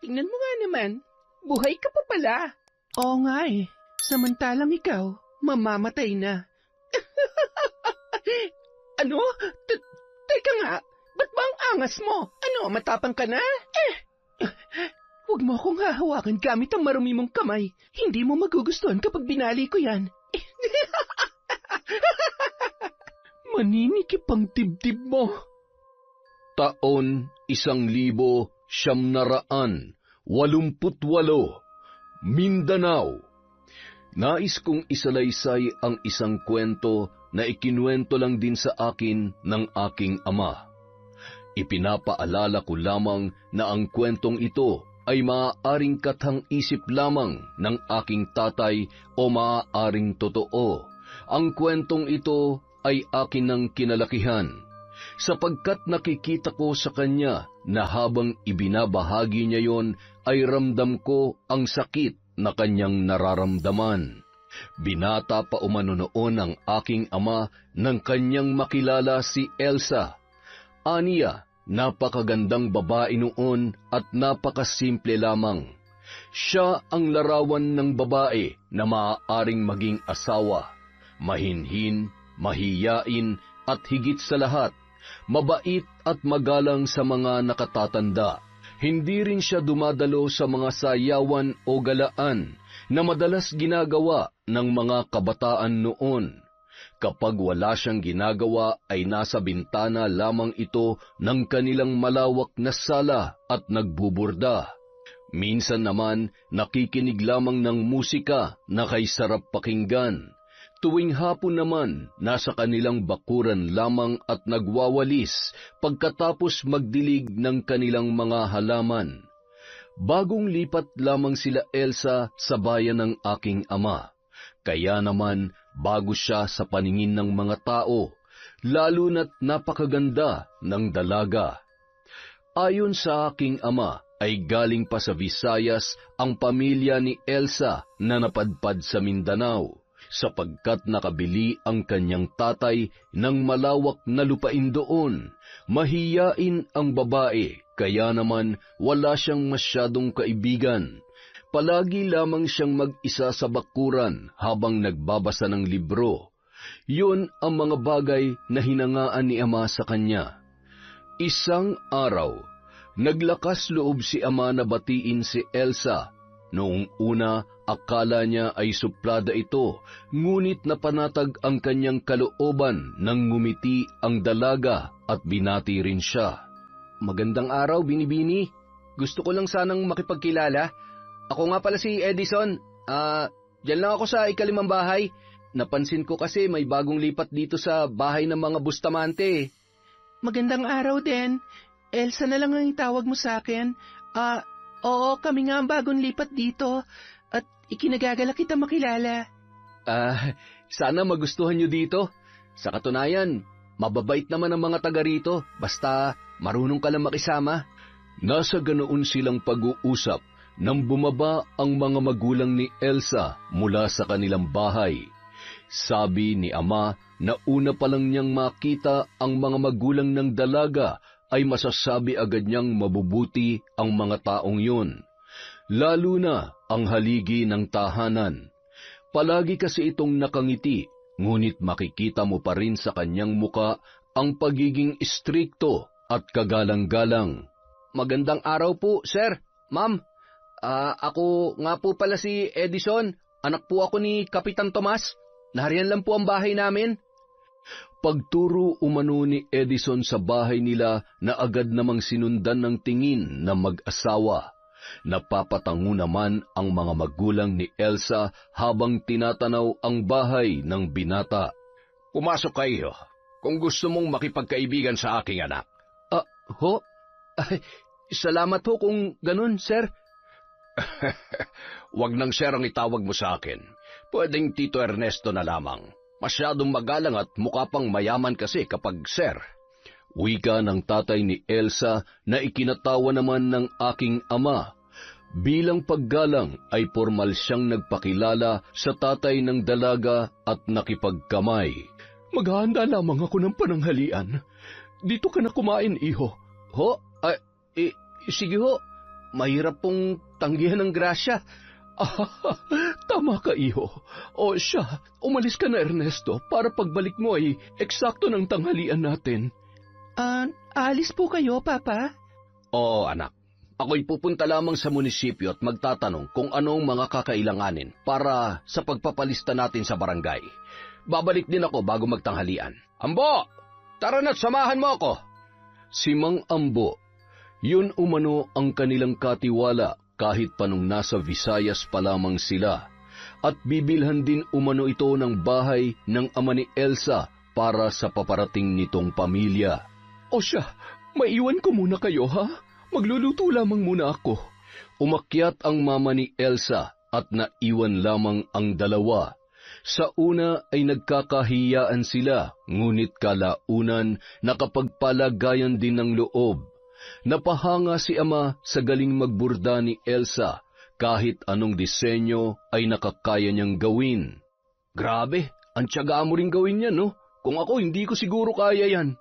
tingnan mo nga naman. Buhay ka pa pala. Oo nga eh. Samantalang ikaw, mamamatay na. Ano? Teka nga, ba't ba ang angas mo? Ano, matapang ka na? Huwag mo akong hahawakan gamit ang marumi mong kamay. Hindi mo magugustuhan kapag binali ko yan. Maninikip ang dibdib mo. Taon 1988, Mindanao. Nais kong isalaysay ang isang kwento na ikinuwento lang din sa akin ng aking ama. Ipinapaalala ko lamang na ang kwentong ito ay maaaring kathang-isip lamang ng aking tatay o maaaring totoo. Ang kwentong ito ay akin ng kinalakihan, sapagkat nakikita ko sa kanya na habang ibinabahagi niya yon ay ramdam ko ang sakit na kanyang nararamdaman. Binata pa umano noon ang aking ama nang kanyang makilala si Elsa. Aniya, napakagandang babae noon at napakasimple lamang. Siya ang larawan ng babae na maaaring maging asawa. Mahinhin, mahiyain at higit sa lahat, mabait at magalang sa mga nakatatanda. Hindi rin siya dumadalo sa mga sayawan o galaan na madalas ginagawa ng mga kabataan noon. Kapag wala siyang ginagawa ay nasa bintana lamang ito ng kanilang malawak na sala at nagbuburda. Minsan naman nakikinig lamang ng musika na kay sarap pakinggan. Tuwing hapon naman, nasa kanilang bakuran lamang at nagwawalis pagkatapos magdilig ng kanilang mga halaman. Bagong lipat lamang sila Elsa sa bayan ng aking ama. Kaya naman, bago siya sa paningin ng mga tao, lalo na't napakaganda ng dalaga. Ayon sa aking ama, ay galing pa sa Visayas ang pamilya ni Elsa na napadpad sa Mindanao, sapagkat nakabili ang kanyang tatay ng malawak na lupain doon. Mahiyain ang babae, kaya naman wala siyang masyadong kaibigan. Palagi lamang siyang mag-isa sa bakuran habang nagbabasa ng libro. Yun ang mga bagay na hinangaan ni ama sa kanya. Isang araw, naglakas loob si ama na batiin si Elsa. Noong una, akala niya ay suplada ito, ngunit napanatag ang kanyang kalooban nang ngumiti ang dalaga at binati rin siya. Magandang araw, Binibini. Gusto ko lang sanang makipagkilala. Ako nga pala si Edison. Diyan lang ako sa ikalimang bahay. Napansin ko kasi may bagong lipat dito sa bahay ng mga Bustamante. Magandang araw din. Elsa na lang ang itawag mo sa akin. Oo, kami nga ang bagong lipat dito at ikinagagala kita makilala. Sana magustuhan nyo dito. Sa katunayan, mababait naman ang mga taga rito, basta marunong ka lang makisama. Nasa ganoon silang pag-uusap nang bumaba ang mga magulang ni Elsa mula sa kanilang bahay. Sabi ni ama na una pa lang niyang makita ang mga magulang ng dalaga ay masasabi agad niyang mabubuti ang mga taong yun, lalo na ang haligi ng tahanan. Palagi kasi itong nakangiti, ngunit makikita mo pa rin sa kanyang muka ang pagiging istrikto at kagalang-galang. Magandang araw po, sir, ma'am. Ako nga po pala si Edison, anak po ako ni Kapitan Tomas. Nariyan lang po ang bahay namin. Pagturo umano ni Edison sa bahay nila na agad namang sinundan ng tingin na mag-asawa. Napapatango naman ang mga magulang ni Elsa habang tinatanaw ang bahay ng binata. Pumasok kayo kung gusto mong makipagkaibigan sa aking anak. Salamat ho kung ganun, sir. Huwag nang sir ang itawag mo sa akin. Pwedeng Tito Ernesto na lamang. Masyadong magalang at mukha pang mayaman kasi kapag sir. Wika ng tatay ni Elsa na ikinatawa naman ng aking ama. Bilang paggalang ay formal siyang nagpakilala sa tatay ng dalaga at nakipagkamay. Maghahanda lamang ako ng pananghalian. Dito ka na kumain, iho. Sige ho. mahirap pong tanggihan ng grasya. Tama ka, iho. O siya, umalis ka na, Ernesto, para pagbalik mo ay eksakto ng tanghalian natin. Alis po kayo, Papa? Oo, anak. Ako'y pupunta lamang sa munisipyo at magtatanong kung anong mga kakailanganin para sa pagpapalista natin sa barangay. Babalik din ako bago magtanghalian. Ambo! Tara na't samahan mo ako! Si Mang Ambo, yun umano ang kanilang katiwala kahit pa nung nasa Visayas pa lamang sila, at bibilhan din umano ito ng bahay ng ama ni Elsa para sa paparating nitong pamilya. O siya, maiwan ko muna kayo, ha? Magluluto lamang muna ako. Umakyat ang mama ni Elsa at naiwan lamang ang dalawa. Sa una ay nagkakahiyaan sila, ngunit kalaunan nakapagpalagayan din ng loob. Napahanga si ama sa galing magburda ni Elsa, kahit anong disenyo ay nakakaya niyang gawin. Grabe, ang tiyaga mo rin gawin yan, no? Kung ako, hindi ko siguro kaya yan.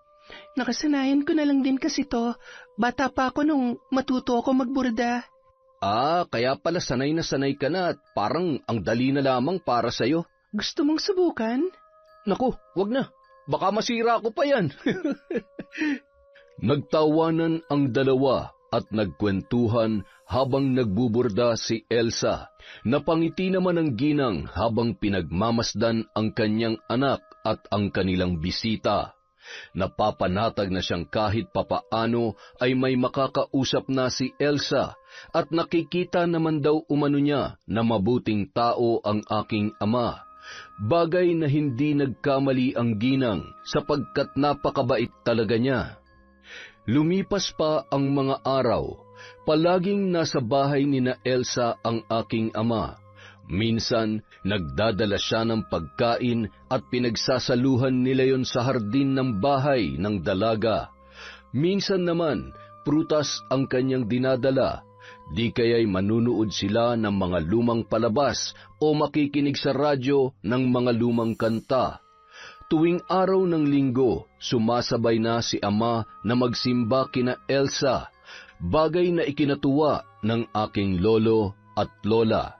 Nakasanayan ko na lang din kasi to. Bata pa ako nung matuto ako magburda. Kaya pala sanay na sanay ka na at parang ang dali na lamang para sa'yo. Gusto mong subukan? Naku, wag na. Baka masira ko pa yan. Nagtawanan ang dalawa at nagkwentuhan habang nagbuburda si Elsa. Napangiti naman ang ginang habang pinagmamasdan ang kanyang anak at ang kanilang bisita. Napapanatag na siyang kahit papaano ay may makakausap na si Elsa at nakikita naman daw umano niya na mabuting tao ang aking ama. Bagay na hindi nagkamali ang ginang sapagkat napakabait talaga niya. Lumipas pa ang mga araw, palaging nasa bahay ni na Elsa ang aking ama. Minsan, nagdadala siya ng pagkain at pinagsasaluhan nila yon sa hardin ng bahay ng dalaga. Minsan naman, prutas ang kanyang dinadala, di kaya'y manunood sila ng mga lumang palabas o makikinig sa radyo ng mga lumang kanta. Tuwing araw ng linggo, sumasabay na si ama na magsimba kina Elsa, bagay na ikinatuwa ng aking lolo at lola.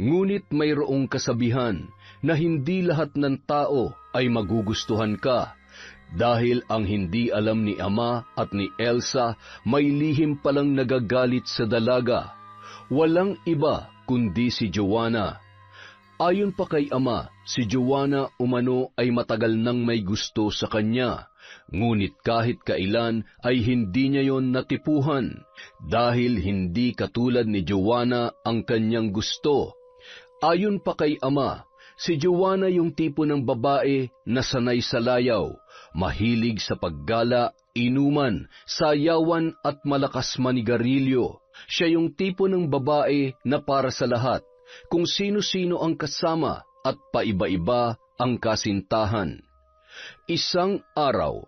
Ngunit mayroong kasabihan na hindi lahat ng tao ay magugustuhan ka, dahil ang hindi alam ni ama at ni Elsa may lihim palang nagagalit sa dalaga. Walang iba kundi si Joanna. Ayon pa kay ama, si Joanna umano ay matagal nang may gusto sa kanya, ngunit kahit kailan ay hindi niya yon natipuhan, dahil hindi katulad ni Joanna ang kanyang gusto. Ayon pa kay ama, si Joanna yung tipo ng babae na sanay sa layaw, mahilig sa paggala, inuman, sayawan at malakas manigarilyo. Siya yung tipo ng babae na para sa lahat, kung sino-sino ang kasama at paiba-iba ang kasintahan. Isang araw,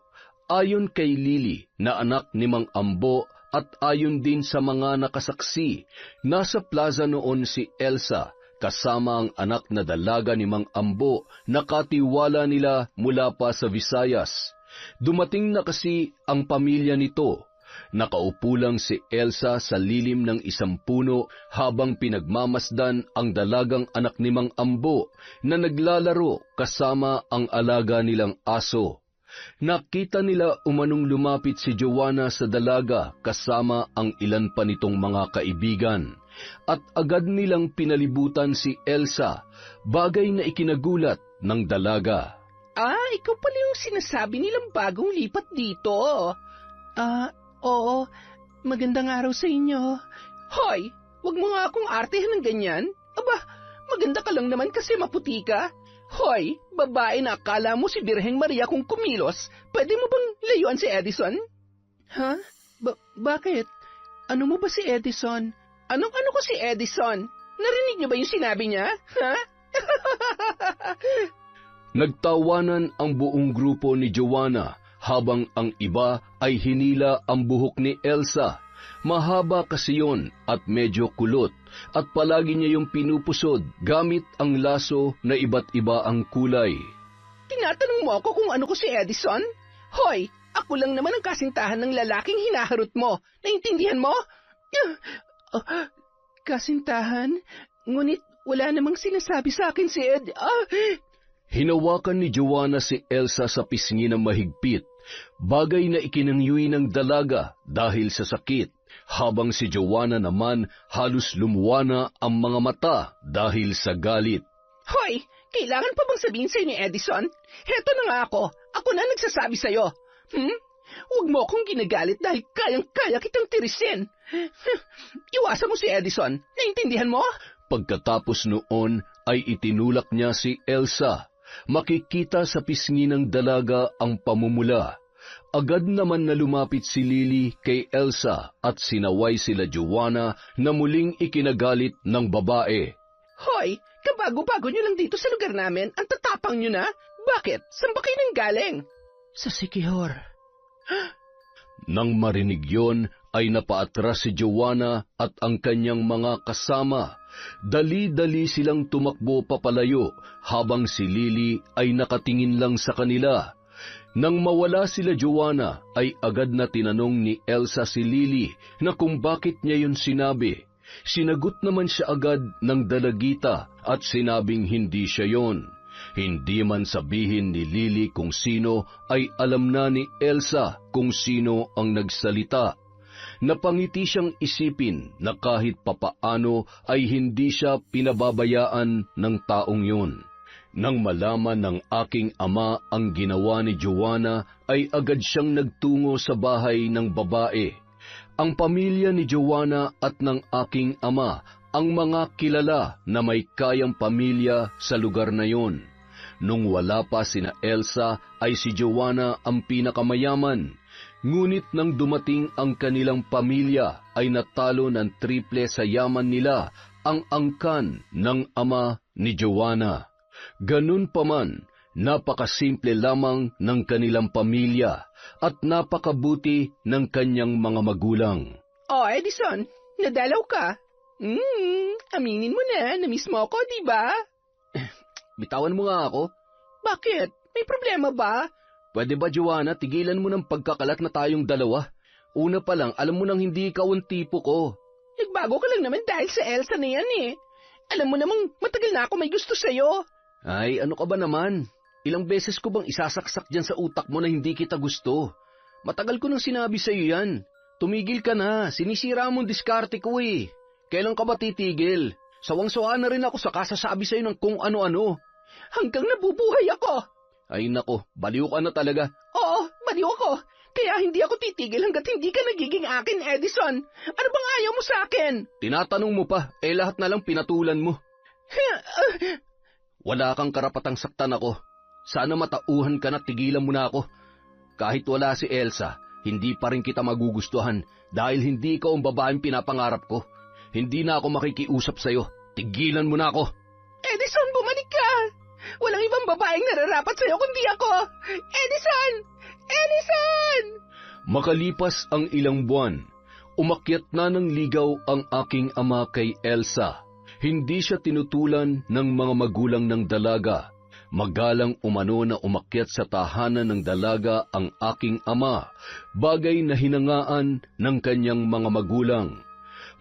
ayon kay Lily na anak ni Mang Ambo at ayon din sa mga nakasaksi, nasa plaza noon si Elsa kasama ang anak na dalaga ni Mang Ambo na katiwala nila mula pa sa Visayas. Dumating na kasi ang pamilya nito. Nakaupo lang si Elsa sa lilim ng isang puno habang pinagmamasdan ang dalagang anak ni Mang Ambo na naglalaro kasama ang alaga nilang aso. Nakita nila umanong lumapit si Joanna sa dalaga kasama ang ilan pa nitong mga kaibigan, at agad nilang pinalibutan si Elsa, bagay na ikinagulat ng dalaga. Ikaw pala yung sinasabi nilang bagong lipat dito. Oo. Magandang araw sa inyo. Hoy, wag mo nga akong artehan ng ganyan. Aba, maganda ka lang naman kasi maputi ka. Hoy, babae na akala mo si Birheng Maria kung kumilos, pwede mo bang layuan si Edison? Ha? Bakit? Ano mo ba si Edison? Anong-ano ko si Edison? Narinig niyo ba yung sinabi niya? Ha? Nagtawanan ang buong grupo ni Joanna habang ang iba ay hinila ang buhok ni Elsa. Mahaba kasi yon at medyo kulot, at palagi niya yung pinupusod gamit ang laso na iba't iba ang kulay. Tinatanong mo ako kung ano ko si Edison? Hoy, ako lang naman ang kasintahan ng lalaking hinaharot mo. Naintindihan mo? Kasintahan, ngunit wala namang sinasabi sa akin si Ed. Hinawakan ni Joanna si Elsa sa pisngi ng mahigpit, bagay na ikinangyuy ng dalaga dahil sa sakit, habang si Joanna naman halos lumuwana ang mga mata dahil sa galit. Hoy, kailangan pa bang sabihin sa'yo ni Edison? Heto na nga ako. Ako na nagsasabi sa'yo. Huwag mo akong ginagalit dahil kayang-kaya kitang tirisin. Iwasan mo si Edison. Naintindihan mo? Pagkatapos noon ay itinulak niya si Elsa. Makikita sa pisngi ng dalaga ang pamumula. Agad naman na lumapit si Lily kay Elsa at sinaway sila Joanna na muling ikinagalit ng babae. Hoy, kabago-bago nyo lang dito sa lugar namin, ang tatapang nyo na? Bakit? Saan ba kayo nang galing? Sa Sikihor. Nang marinig yon, ay napaatras si Joanna at ang kanyang mga kasama. Dali-dali silang tumakbo papalayo habang si Lily ay nakatingin lang sa kanila. Nang mawala sila Joanna, ay agad na tinanong ni Elsa si Lily na kung bakit niya yun sinabi. Sinagot naman siya agad ng dalagita at sinabing hindi siya yon. Hindi man sabihin ni Lily kung sino, ay alam na ni Elsa kung sino ang nagsalita. Napangiti siyang isipin na kahit papaano ay hindi siya pinababayaan ng taong yun. Nang malaman ng aking ama ang ginawa ni Joanna, ay agad siyang nagtungo sa bahay ng babae. Ang pamilya ni Joanna at ng aking ama ang mga kilala na may kayang pamilya sa lugar na yon. Nung wala pa sina Elsa ay si Joanna ang pinakamayaman. Ngunit nang dumating ang kanilang pamilya ay natalo ng triple sa yaman nila ang angkan ng ama ni Joanna. Ganun pa man, napakasimple lamang ng kanilang pamilya at napakabuti ng kanyang mga magulang. Oh, Edison, nadalaw ka. Aminin mo na miss mo ako, di ba? Bitawan mo nga ako. Bakit? May problema ba? Pwede ba, Joanna, tigilan mo ng pagkakalat na tayong dalawa? Una pa lang, alam mo nang hindi ikaw ang tipo ko. Nagbago ka lang naman dahil sa Elsa na yan eh. Alam mo namang matagal na ako may gusto sa'yo. Ay, ano ka ba naman? Ilang beses ko bang isasaksak dyan sa utak mo na hindi kita gusto? Matagal ko nang sinabi sa'yo yan. Tumigil ka na, sinisira mo ang diskarte ko eh. Kailan ka ba titigil? Sawang-sawa na rin ako sa kasasabi sa'yo ng kung ano-ano. Hanggang nabubuhay ako. Ay nako, baliw ka na talaga. Oo, baliw ako. Kaya hindi ako titigil hanggat hindi ka nagiging akin, Edison. Ano bang ayaw mo sa akin? Tinatanong mo pa, lahat na lang pinatulan mo. Wala kang karapatang saktan ako. Sana matauhan ka na tigilan mo na ako. Kahit wala si Elsa, hindi pa rin kita magugustuhan dahil hindi ikaw ang babaeng pinapangarap ko. Hindi na ako makikiusap sa'yo. Tigilan mo na ako. Edison, bumalik ka! Walang ibang babaeng nararapat sa'yo kundi ako! Edison! Edison! Makalipas ang ilang buwan, umakyat na ng ligaw ang aking ama kay Elsa. Hindi siya tinutulan ng mga magulang ng dalaga. Magalang umano na umakyat sa tahanan ng dalaga ang aking ama, bagay na hinangaan ng kanyang mga magulang.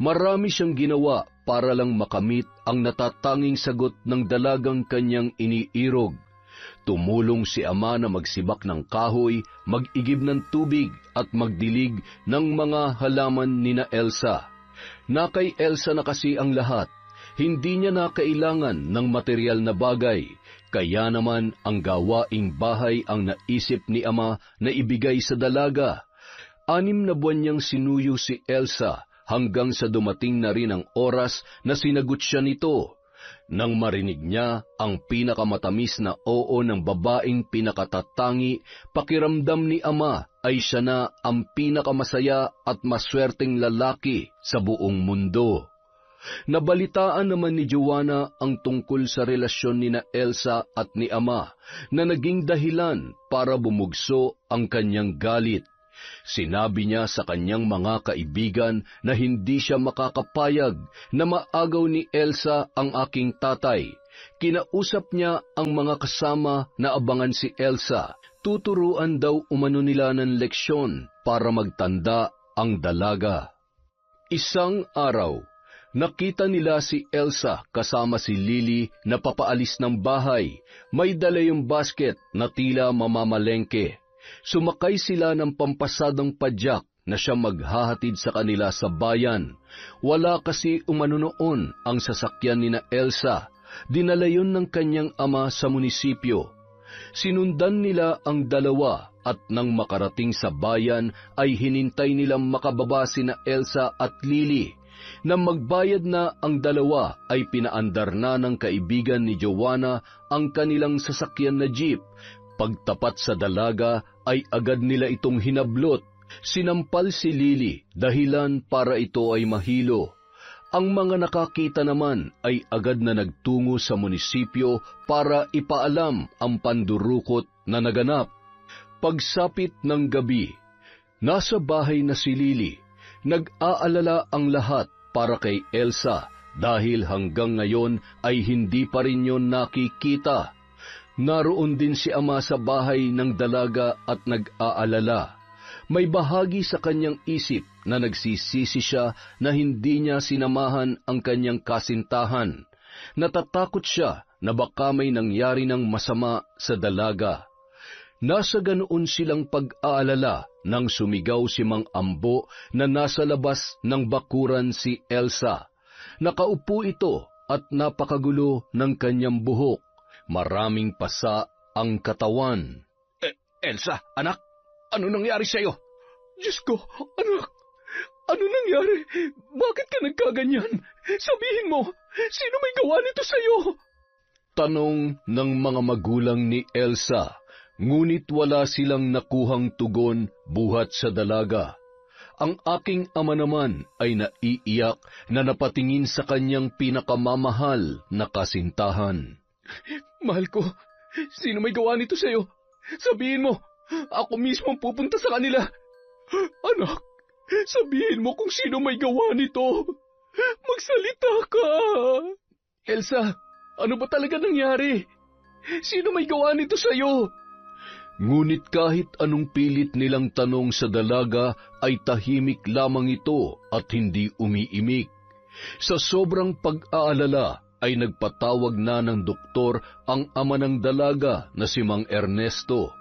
Marami siyang ginawa para lang makamit ang natatanging sagot ng dalagang kanyang iniirog. Tumulong si ama na magsibak ng kahoy, mag-igib ng tubig at magdilig ng mga halaman nina Elsa. Na kay Elsa na kasi ang lahat. Hindi niya na kailangan ng material na bagay, kaya naman ang gawaing bahay ang naisip ni ama na ibigay sa dalaga. 6 na buwan niyang sinuyo si Elsa hanggang sa dumating na rin ang oras na sinagot siya nito. Nang marinig niya ang pinakamatamis na oo ng babaeng pinakatatangi, pakiramdam ni ama ay siya na ang pinakamasaya at maswerteng lalaki sa buong mundo. Nabalitaan naman ni Joanna ang tungkol sa relasyon ni na Elsa at ni ama na naging dahilan para bumugso ang kanyang galit. Sinabi niya sa kanyang mga kaibigan na hindi siya makakapayag na maagaw ni Elsa ang aking tatay. Kinausap niya ang mga kasama na abangan si Elsa. Tuturuan daw umano nila ng leksyon para magtanda ang dalaga. Isang araw, nakita nila si Elsa kasama si Lily na papaalis ng bahay. May dala yung basket na tila mamamalengke. Sumakay sila ng pampasadang padyak na siya maghahatid sa kanila sa bayan. Wala kasi umano noon ang sasakyan ni na Elsa. Dinala yun ng kanyang ama sa munisipyo. Sinundan nila ang dalawa at nang makarating sa bayan ay hinintay nilang makababa sina Elsa at Lily. Nang magbayad na ang dalawa ay pinaandar na ng kaibigan ni Joanna ang kanilang sasakyan na jeep. Pagtapat sa dalaga ay agad nila itong hinablot. Sinampal si Lily dahilan para ito ay mahilo. Ang mga nakakita naman ay agad na nagtungo sa munisipyo para ipaalam ang pandurukot na naganap. Pagsapit ng gabi, nasa bahay na si Lily. Nag-aalala ang lahat para kay Elsa dahil hanggang ngayon ay hindi pa rin yun nakikita. Naroon din si ama sa bahay ng dalaga at nag-aalala. May bahagi sa kanyang isip na nagsisisi siya na hindi niya sinamahan ang kanyang kasintahan. Natatakot siya na baka may nangyari ng masama sa dalaga. Nasa ganoon silang pag-aalala nang sumigaw si Mang Ambo na nasa labas ng bakuran si Elsa. Nakaupo ito at napakagulo ng kanyang buhok. Maraming pasa ang katawan. Elsa, anak, ano nangyari sa'yo? Diyos ko, anak, ano nangyari? Bakit ka nagkaganyan? Sabihin mo, sino may gawa nito sa'yo? Tanong ng mga magulang ni Elsa, ngunit wala silang nakuhang tugon buhat sa dalaga. Ang aking ama naman ay naiiyak na napatingin sa kanyang pinakamamahal na kasintahan. Mahal ko, sino may gawa nito sa'yo? Sabihin mo, ako mismo ang pupunta sa kanila. Anak, sabihin mo kung sino may gawa nito. Magsalita ka. Elsa, ano ba talaga nangyari? Sino may gawa nito sa'yo? Ngunit kahit anong pilit nilang tanong sa dalaga ay tahimik lamang ito at hindi umiimik. Sa sobrang pag-aalala ay nagpatawag na ng doktor ang ama ng dalaga na si Mang Ernesto.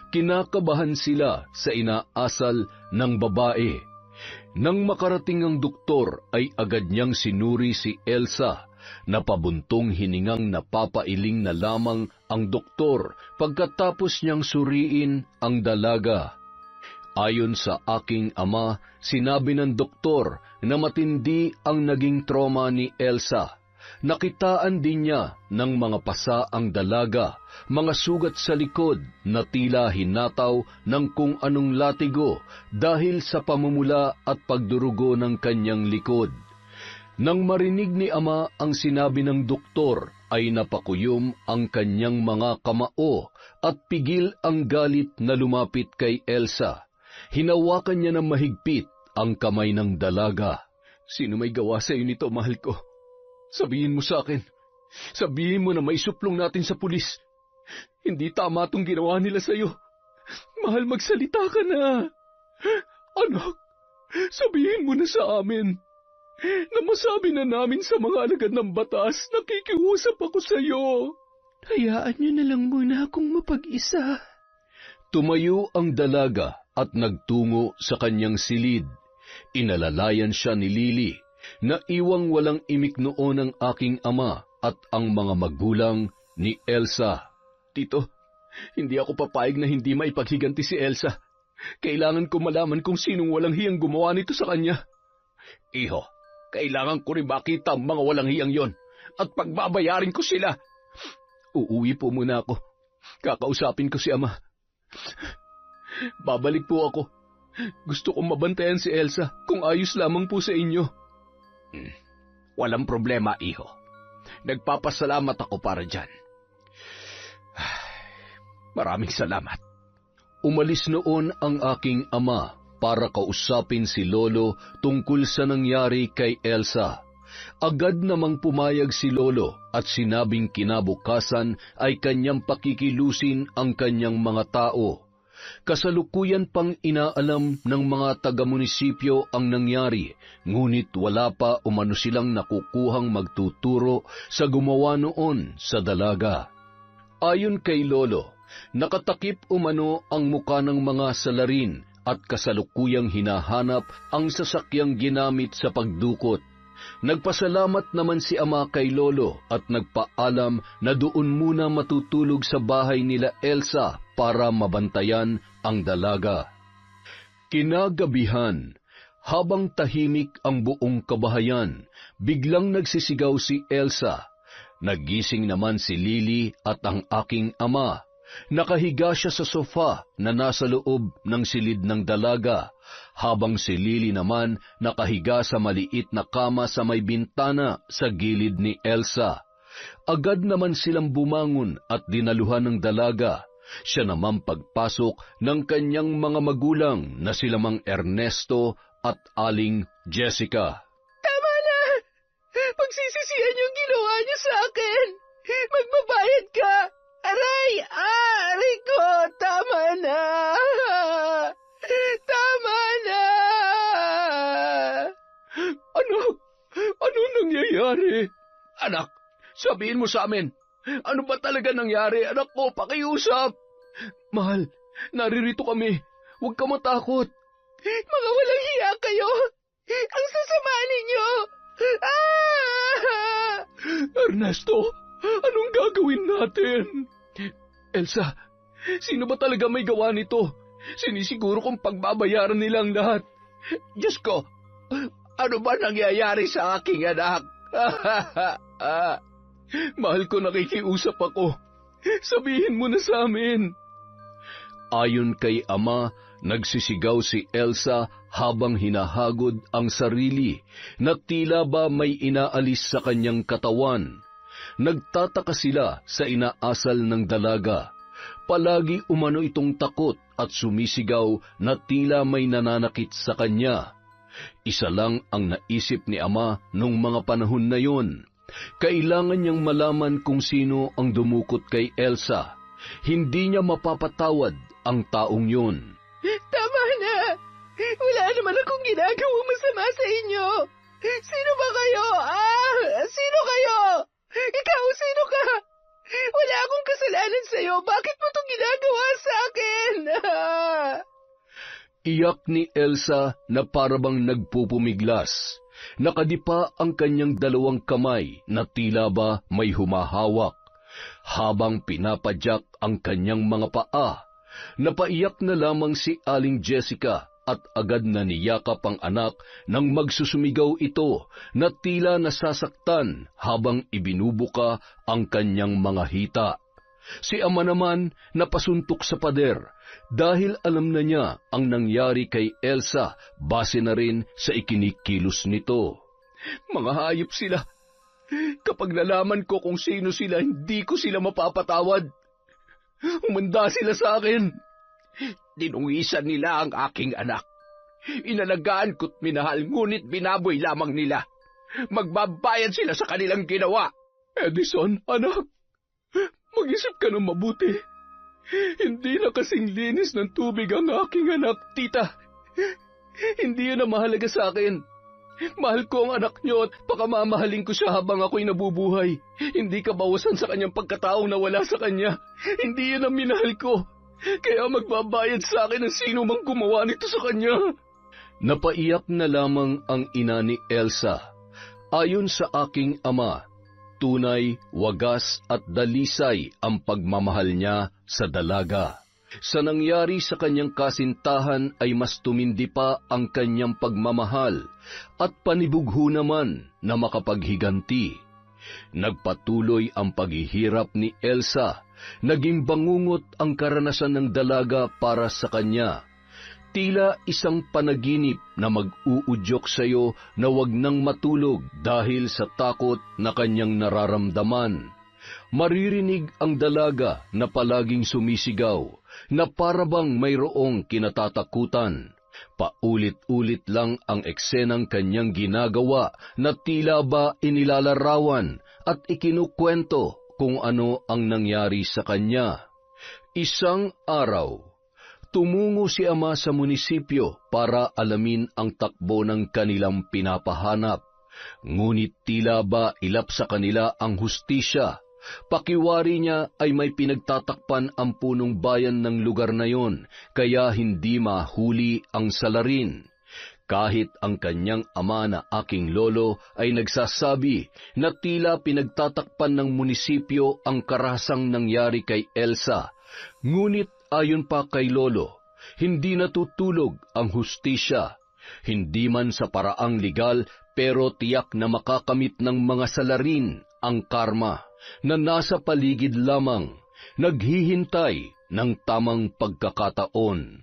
Kinakabahan sila sa inaasal ng babae. Nang makarating ang doktor ay agad niyang sinuri si Elsa. Napabuntong hiningang napapailing na lamang ang doktor pagkatapos niyang suriin ang dalaga. Ayon sa aking ama, sinabi ng doktor na matindi ang naging trauma ni Elsa. Nakitaan din niya ng mga pasa ang dalaga, mga sugat sa likod na tila hinataw ng kung anong latigo dahil sa pamumula at pagdurugo ng kanyang likod. Nang marinig ni ama ang sinabi ng doktor, ay napakuyom ang kanyang mga kamao at pigil ang galit na lumapit kay Elsa. Hinawakan niya ng mahigpit ang kamay ng dalaga. Sino may gawa sa iyo nito, mahal ko? Sabihin mo sa akin. Sabihin mo na may suplong natin sa pulis. Hindi tama itong ginawa nila sa iyo. Mahal, magsalita ka na. Anak, sabihin mo na sa amin. Na masabi na namin sa mga alagad ng batas, nakikiusap ako sa iyo. Hayaan niyo na lang muna akong mapag-isa. Tumayo ang dalaga at nagtungo sa kanyang silid. Inalalayan siya ni Lily, na iwang walang imik noon ang aking ama at ang mga magulang ni Elsa. Tito, hindi ako papayag na hindi maipaghiganti si Elsa. Kailangan ko malaman kung sinong walang hiyang gumawa nito sa kanya. Iho, kailangan ko rin makita ang mga walang hiyang yon at pagbabayarin ko sila. Uuwi po muna ako. Kakausapin ko si ama. Babalik po ako. Gusto kong mabantayan si Elsa kung ayos lamang po sa inyo. Walang problema, iho. Nagpapasalamat ako para dyan. Maraming salamat. Umalis noon ang aking ama para kausapin si Lolo tungkol sa nangyari kay Elsa. Agad namang pumayag si Lolo at sinabing kinabukasan ay kanyang pakikilusin ang kanyang mga tao. Kasalukuyan pang inaalam ng mga taga-munisipyo ang nangyari, ngunit wala pa umano silang nakukuhang magtuturo sa gumawa noon sa dalaga. Ayon kay Lolo, nakatakip umano ang muka ng mga salarin at kasalukuyang hinahanap ang sasakyang ginamit sa pagdukot. Nagpasalamat naman si Ama kay Lolo at nagpaalam na doon muna matutulog sa bahay nila Elsa para mabantayan ang dalaga. Kinagabihan, habang tahimik ang buong kabahayan, biglang nagsisigaw si Elsa. Nagising naman si Lily at ang aking ama. Nakahiga siya sa sofa na nasa loob ng silid ng dalaga, habang si Lily naman nakahiga sa maliit na kama sa may bintana sa gilid ni Elsa. Agad naman silang bumangon at dinaluhan ng dalaga. Siya naman pagpasok ng kanyang mga magulang na sila Mang Ernesto at Aling Jessica. Tama na! Pagsisisihan yung ginawa niyo sa akin! Magbabayad ka! Aray! Aray ko! Tama na! Tama na! Ano nangyayari? Anak, sabihin mo sa amin, ano ba talaga nangyari? Anak ko, pakiusap! Mahal, naririto kami. Huwag ka matakot. Mga walang hiya kayo! Ang sasama ninyo! Ernesto, anong gagawin natin? Elsa, sino ba talaga may gawa nito? Sinisiguro kong pagbabayaran nilang lahat. Diyos ko, ano ba nangyayari sa aking anak? Mahal ko, nakikiusap ako. Sabihin mo na sa amin. Ayon kay Ama, nagsisigaw si Elsa habang hinahagod ang sarili na tila ba may inaalis sa kanyang katawan. Nagtataka sila sa inaasal ng dalaga. Palagi umano itong takot at sumisigaw na tila may nananakit sa kanya. Isa lang ang naisip ni Ama nung mga panahon na yon. Kailangan niyang malaman kung sino ang dumukot kay Elsa. Hindi niya mapapatawad ang taong yun. Tama na! Wala naman akong ginagawang masama sa inyo! Sino ba kayo? Sino kayo? Ikaw, sino ka? Wala akong kasalanan sa'yo. Bakit mo itong ginagawa sa akin? Iyak ni Elsa na parabang nagpupumiglas. Nakadipa ang kanyang dalawang kamay na tila ba may humahawak. Habang pinapadyak ang kanyang mga paa, napaiyak na lamang si Aling Jessica at agad na niyakap ang anak nang magsusumigaw ito na tila nasasaktan habang ibinubuka ang kanyang mga hita. Si Ama naman napasuntok sa pader dahil alam na niya ang nangyari kay Elsa base na rin sa ikinikilos nito. Mga hayop sila. Kapag nalaman ko kung sino sila, hindi ko sila mapapatawad. Umanda sila sa akin. Dinungisan nila ang aking anak. Inalagaan ko't minahal, ngunit binaboy lamang nila. Magbabayad sila sa kanilang ginawa. Edison, anak, mag-isip ka ng mabuti. Hindi na kasing linis ng tubig ang aking anak, tita. Hindi yan ang mahalaga sa akin. Mahal ko ang anak niyo at pakamamahalin ko siya habang ako'y nabubuhay. Hindi kabawasan sa kanyang pagkataong nawala sa kanya. Hindi yan ang minahal ko. Kaya magbabayad sa akin ang sino mang gumawa nito sa kanya. Napaiyak na lamang ang ina ni Elsa. Ayon sa aking ama, tunay, wagas at dalisay ang pagmamahal niya sa dalaga. Sa nangyari sa kanyang kasintahan ay mas tumindi pa ang kanyang pagmamahal at panibugho naman na makapaghiganti. Nagpatuloy ang paghihirap ni Elsa. Naging bangungot ang karanasan ng dalaga para sa kanya. Tila isang panaginip na mag-uudyok sa iyo na wag nang matulog dahil sa takot na kanyang nararamdaman. Maririnig ang dalaga na palaging sumisigaw, na parabang mayroong kinatatakutan. Paulit-ulit lang ang eksenang kanyang ginagawa na tila ba inilalarawan at ikinukwento kung ano ang nangyari sa kanya. Isang araw, Tumungo si ama sa munisipyo para alamin ang takbo ng kanilang pinapahanap. Ngunit tila ba ilap sa kanila ang hustisya. Pakiwari niya ay may pinagtatakpan ang punong bayan ng lugar na yon, kaya hindi mahuli ang salarin. Kahit ang kanyang ama na aking lolo ay nagsasabi na tila pinagtatakpan ng munisipyo ang karahasang nangyari kay Elsa. Ngunit ayon pa kay lolo, hindi natutulog ang hustisya. Hindi man sa paraang legal, pero tiyak na makakamit ng mga salarin ang karma na nasa paligid lamang, naghihintay ng tamang pagkakataon.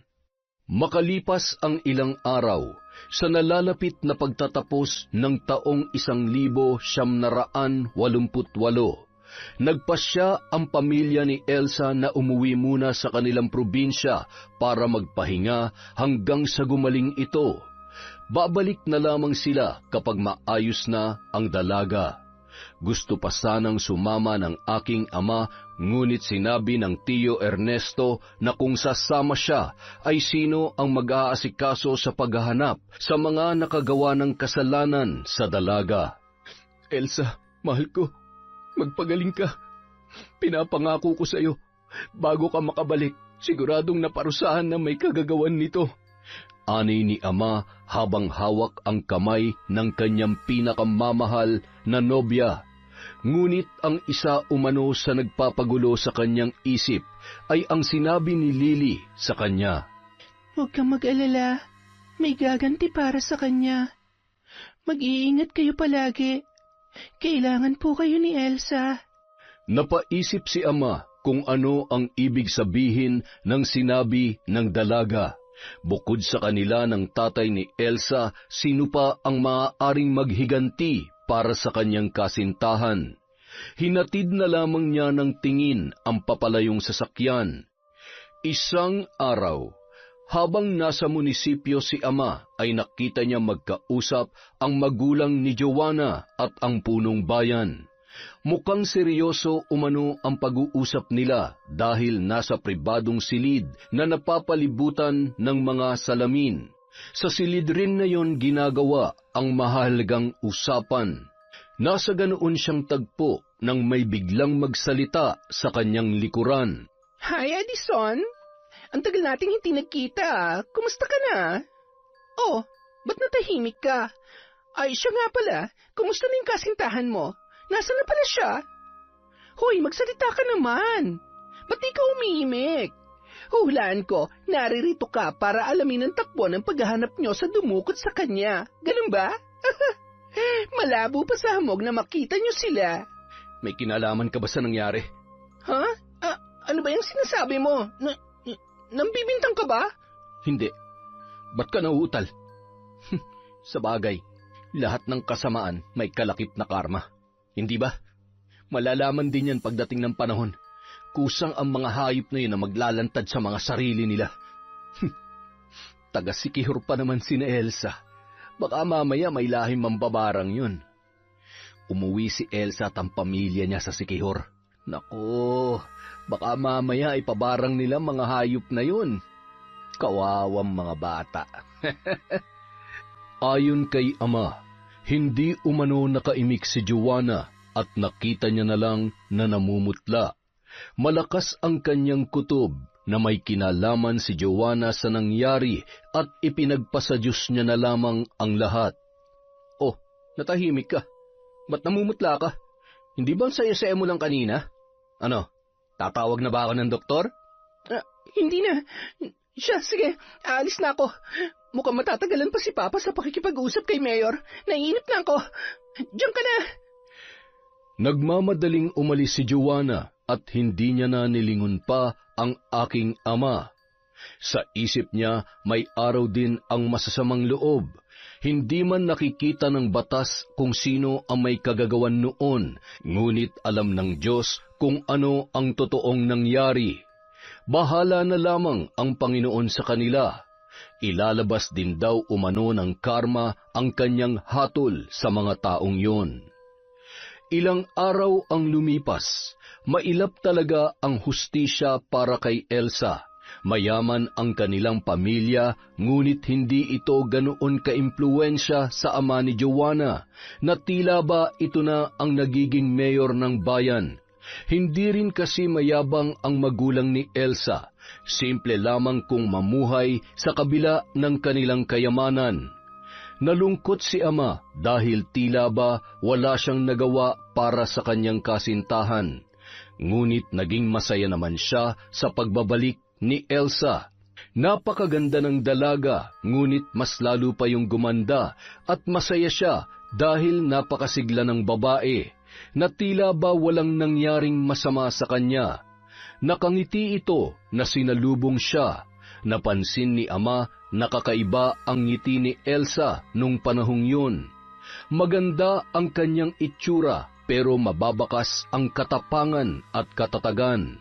Makalipas ang ilang araw, sa nalalapit na pagtatapos ng taong 1988, nagpasya ang pamilya ni Elsa na umuwi muna sa kanilang probinsya para magpahinga hanggang sa gumaling ito. Babalik na lamang sila kapag maayos na ang dalaga. Gusto pa sanang sumama ng aking ama, ngunit sinabi ng tiyo Ernesto na kung sasama siya ay sino ang mag-aasikaso sa paghahanap sa mga nakagawa ng kasalanan sa dalaga. Elsa, mahal ko, magpagaling ka. Pinapangako ko sa iyo, bago ka makabalik, siguradong naparusahan na may kagagawan nito. Ani ni ama habang hawak ang kamay ng kanyang pinakamamahal na nobya. Ngunit ang isa umano sa nagpapagulo sa kanyang isip ay ang sinabi ni Lily sa kanya. Huwag kang mag-alala, may gaganti para sa kanya. Mag-iingat kayo palagi. Kailangan po kayo ni Elsa. Napaisip si ama kung ano ang ibig sabihin ng sinabi ng dalaga. Bukod sa kanila ng tatay ni Elsa, sino pa ang maaaring maghiganti para sa kanyang kasintahan? Hinatid na lamang niya ng tingin ang papalayong sasakyan. Isang araw, habang nasa munisipyo si ama, ay nakita niya magkausap ang magulang ni Joanna at ang punong bayan. Mukhang seryoso umano ang pag-uusap nila dahil nasa pribadong silid na napapalibutan ng mga salamin. Sa silid rin na yon ginagawa ang mahalagang usapan. Nasa ganoon siyang tagpo nang may biglang magsalita sa kanyang likuran. Hi, Edison. Ang tagal nating hindi nagkita. Kumusta ka na? Oh, ba't natahimik ka? Ay, siya nga pala. Kumusta na yung kasintahan mo? Nasaan na pala siya? Hoy, magsalita ka naman. Ba't di ka umiimik? Huhulaan ko, naririto ka para alamin ang takbo ng paghahanap nyo sa dumukot sa kanya. Ganun ba? Malabo pa sa hamog na makita nyo sila. May kinalaman ka ba sa nangyari? Ha? Ano ba yung sinasabi mo? Nambibintang ka ba? Hindi. Ba't ka nauutal? Sa bagay, lahat ng kasamaan may kalakip na karma. Hindi ba? Malalaman din yan pagdating ng panahon. Kusang ang mga hayop na yun na maglalantad sa mga sarili nila. Taga-Sikihor pa naman si Elsa. Baka mamaya may lahing mambabarang yun. Umuwi si Elsa at ang pamilya niya sa Sikihor. Naku, baka mamaya ipabarang nila mga hayop na yun. Kawawang mga bata. Ayon kay ama, hindi umano nakaimik si Joanna at nakita niya na lang na namumutla. Malakas ang kanyang kutob na may kinalaman si Joanna sa nangyari at ipinagpasa Diyos niya na lamang ang lahat. Oh, natahimik ka. Ba't namumutla ka? Hindi ba ang saya-saya mo lang kanina? Ano, tatawag na ba ako ng doktor? Hindi na. Siya, sige, aalis na ako. Mukhang matatagalan pa si Papa sa pakikipag-usap kay Mayor. Naiinip na ako. Diyan ka na. Nagmamadaling umalis si Joanna at hindi niya na nilingon pa ang aking ama. Sa isip niya may araw din ang masasamang loob. Hindi man nakikita ng batas kung sino ang may kagagawan noon, ngunit alam ng Diyos kung ano ang totoong nangyari. Bahala na lamang ang Panginoon sa kanila. Ilalabas din daw umano ng karma ang kanyang hatol sa mga taong yon. Ilang araw ang lumipas, mailap talaga ang hustisya para kay Elsa. Mayaman ang kanilang pamilya, ngunit hindi ito ganoon kaimpluwensya sa ama ni Joanna, na tila ba ito na ang nagiging mayor ng bayan. Hindi rin kasi mayabang ang magulang ni Elsa, simple lamang kung mamuhay sa kabila ng kanilang kayamanan. Nalungkot si ama dahil tila ba wala siyang nagawa para sa kanyang kasintahan. Ngunit naging masaya naman siya sa pagbabalik ni Elsa. Napakaganda ng dalaga, ngunit mas lalo pa yung gumanda at masaya siya dahil napakasigla ng babae, na tila ba walang nangyaring masama sa kanya. Nakangiti ito na sinalubong siya. Napansin ni ama na kakaiba ang ngiti ni Elsa nung panahong yun. Maganda ang kanyang itsura, pero mababakas ang katapangan at katatagan.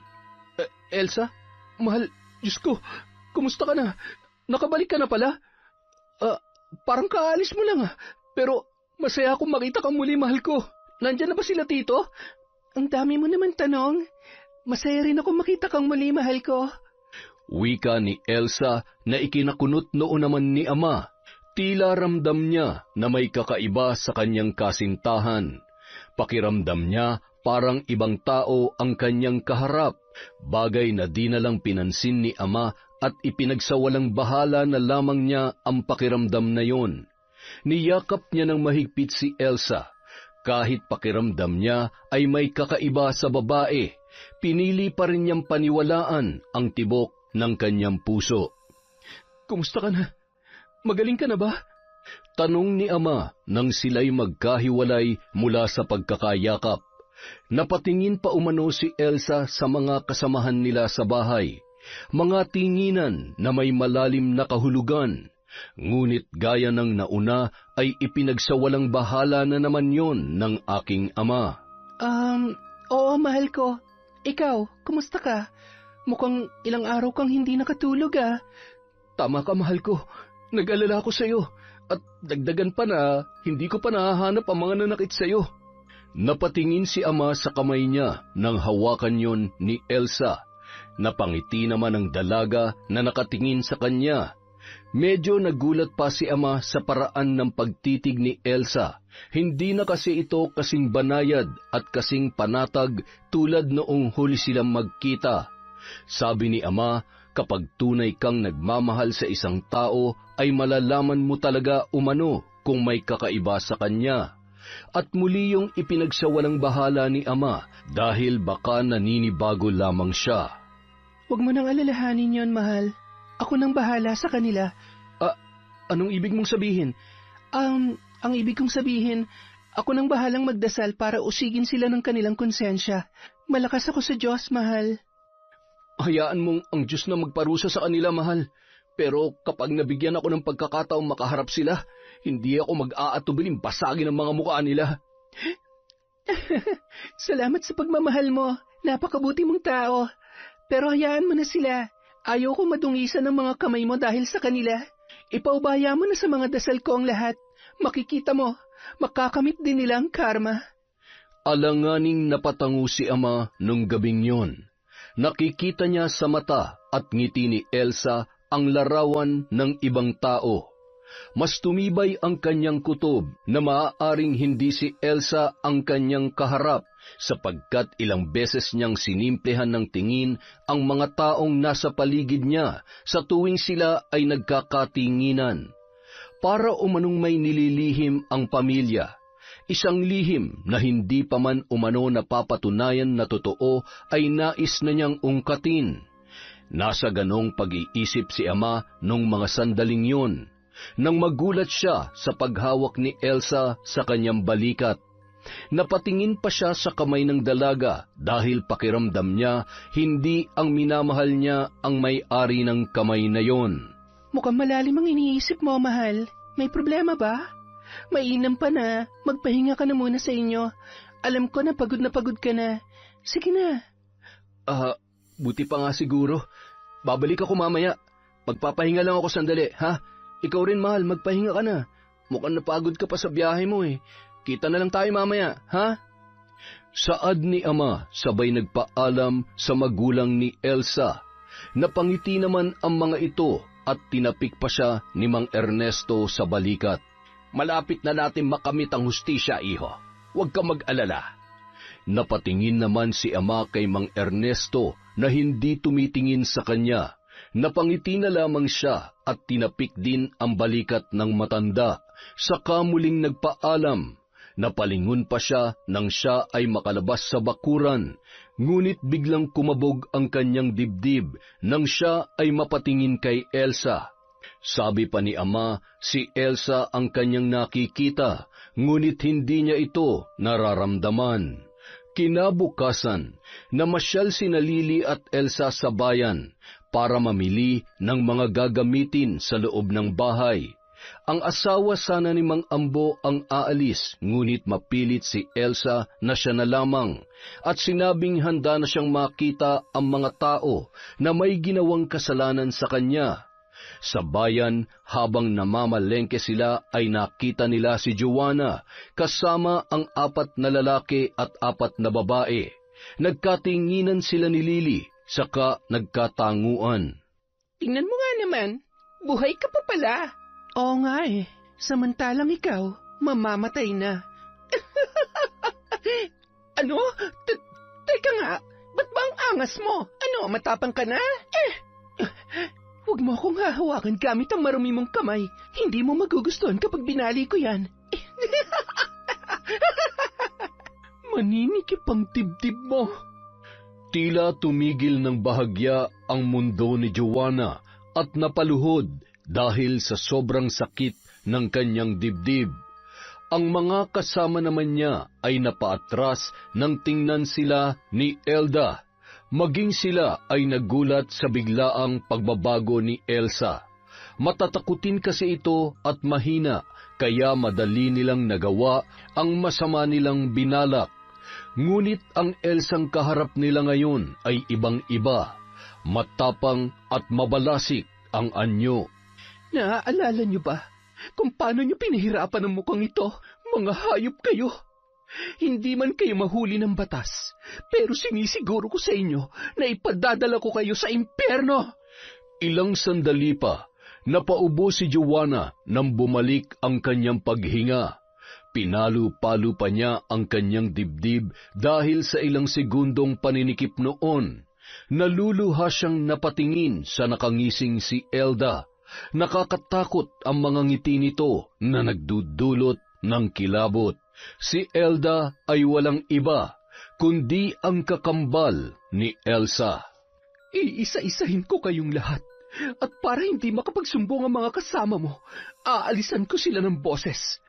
Elsa? Mahal, Diyos ko, kumusta ka na? Nakabalik ka na pala? Parang kaalis mo lang pero masaya akong makita kang muli, mahal ko. Nandyan na ba sila, tito? Ang dami mo naman tanong. Masaya rin ako makita kang muli, mahal ko. Wika ni Elsa na ikinakunot noon naman ni ama. Tila ramdam niya na may kakaiba sa kanyang kasintahan. Pakiramdam niya parang ibang tao ang kanyang kaharap, bagay na di na lang pinansin ni ama at ipinagsawalang bahala na lamang niya ang pakiramdam na yon. Niyakap niya ng mahigpit si Elsa. Kahit pakiramdam niya ay may kakaiba sa babae, pinili pa rin niyang paniwalaan ang tibok ng kanyang puso. Kumusta ka na? Magaling ka na ba? Tanong ni ama nang sila'y magkahiwalay mula sa pagkakayakap. Napatingin pa umano si Elsa sa mga kasamahan nila sa bahay, mga tinginan na may malalim na kahulugan. Ngunit gaya ng nauna ay ipinagsawalang bahala na naman yon ng aking ama. Oo, mahal ko. Ikaw, kumusta ka? Mukhang ilang araw kang hindi nakatulog Tama ka, mahal ko. Nag-alala ako sa'yo. At dagdagan pa na hindi ko pa nahahanap ang mga nanakit sa'yo. Napatingin si ama sa kamay niya nang hawakan yon ni Elsa. Napangiti naman ang dalaga na nakatingin sa kanya. Medyo nagulat pa si ama sa paraan ng pagtitig ni Elsa. Hindi na kasi ito kasing banayad at kasing panatag tulad noong huli silang magkita. Sabi ni ama, kapag tunay kang nagmamahal sa isang tao, ay malalaman mo talaga umano kung may kakaiba sa kanya. At muli yung ipinagsawalang bahala ni ama dahil baka naninibago lamang siya. Huwag mo nang alalahanin yon, mahal. Ako nang bahala sa kanila. Anong ibig mong sabihin? Ang ibig kong sabihin, ako nang bahalang magdasal para usigin sila ng kanilang konsensya. Malakas ako sa Diyos, mahal. Hayaan mong ang Diyos na magparusa sa kanila, mahal. Pero kapag nabigyan ako ng pagkakataong makaharap sila, hindi ako mag-aatubiling basagin ang mga mukha nila. Salamat sa pagmamahal mo. Napakabuti mong tao. Pero hayaan mo na sila. Ayaw ko madungisan ng mga kamay mo dahil sa kanila. Ipaubaya mo na sa mga dasal ko ang lahat. Makikita mo, makakamit din nila ang karma. Alanganing napatango si ama nung gabing yon. Nakikita niya sa mata at ngiti ni Elsa ang larawan ng ibang tao. Mas tumibay ang kanyang kutob na maaaring hindi si Elsa ang kanyang kaharap sapagkat ilang beses niyang sinimplehan ng tingin ang mga taong nasa paligid niya sa tuwing sila ay nagkakatinginan. Para umanong may nililihim ang pamilya, isang lihim na hindi pa man umano napapatunayan na totoo ay nais na niyang ungkatin. Nasa ganong pag-iisip si ama nung mga sandaling yun, nang magulat siya sa paghawak ni Elsa sa kanyang balikat. Napatingin pa siya sa kamay ng dalaga dahil pakiramdam niya hindi ang minamahal niya ang may-ari ng kamay na yon. Mukhang malalim ang iniisip mo, mahal. May problema ba? Mainam pa na. Magpahinga ka na muna sa inyo. Alam ko na pagod ka na. Sige na. Buti pa nga siguro. Babalik ako mamaya. Magpapahinga lang ako sandali, ha? Ikaw rin, mahal, magpahinga ka na. Mukhang napagod ka pa sa biyahe mo eh. Kita na lang tayo mamaya, ha? Saad ni ama sabay nagpaalam sa magulang ni Elsa. Napangiti naman ang mga ito at tinapik pa siya ni Mang Ernesto sa balikat. Malapit na natin makamit ang hustisya, iho. Huwag ka mag-alala. Napatingin naman si ama kay Mang Ernesto na hindi tumitingin sa kanya. Napangiti na lamang siya at tinapik din ang balikat ng matanda. Saka muling nagpaalam. Napalingon pa siya nang siya ay makalabas sa bakuran. Ngunit biglang kumabog ang kanyang dibdib nang siya ay mapatingin kay Elsa. Sabi pa ni ama, si Elsa ang kanyang nakikita, ngunit hindi niya ito nararamdaman. Kinabukasan, namasyal sina Lily at Elsa sa bayan para mamili ng mga gagamitin sa loob ng bahay. Ang asawa sana ni Mang Ambo ang aalis, ngunit mapilit si Elsa na siya na lamang, at sinabing handa na siyang makita ang mga tao na may ginawang kasalanan sa kanya. Sa bayan, habang namamalengke sila ay nakita nila si Joanna kasama ang 4 na lalaki at 4 na babae. Nagkatinginan sila ni Lily, saka nagkatanguan. Tingnan mo nga naman, buhay ka pa pala. Oo nga eh, samantalang ikaw, mamamatay na. Ano? Teka nga, ba't ba ang angas mo? Ano, matapang ka na? Huwag mo akong hahawakan gamit ang marumi mong kamay. Hindi mo magugustuhan kapag binali ko yan. Maninikip ang dibdib mo. Tila tumigil ng bahagya ang mundo ni Joanna at napaluhod dahil sa sobrang sakit ng kanyang dibdib. Ang mga kasama naman niya ay napaatras nang tingnan sila ni Elda. Maging sila ay nagulat sa biglaang pagbabago ni Elsa. Matatakutin kasi ito at mahina, kaya madali nilang nagawa ang masama nilang binalak. Ngunit ang Elsang kaharap nila ngayon ay ibang-iba. Matapang at mabalasik ang anyo. Naaalala niyo ba kung paano niyo pinahirapan ang mukhang ito? Mga hayop kayo! Hindi man kayo mahuli ng batas, pero sinisiguro ko sa inyo na ipadadala ko kayo sa impyerno. Ilang sandali pa, napaubo si Joanna nang bumalik ang kanyang paghinga. Pinalo-palo pa niya ang kanyang dibdib dahil sa ilang segundong paninikip noon. Naluluha siyang napatingin sa nakangising si Elda. Nakakatakot ang mga ngiti nito na nagdudulot ng kilabot. Si Elda ay walang iba, kundi ang kakambal ni Elsa. Iisa-isahin ko kayong lahat, at para hindi makapagsumbong ang mga kasama mo, aalisan ko sila ng boses.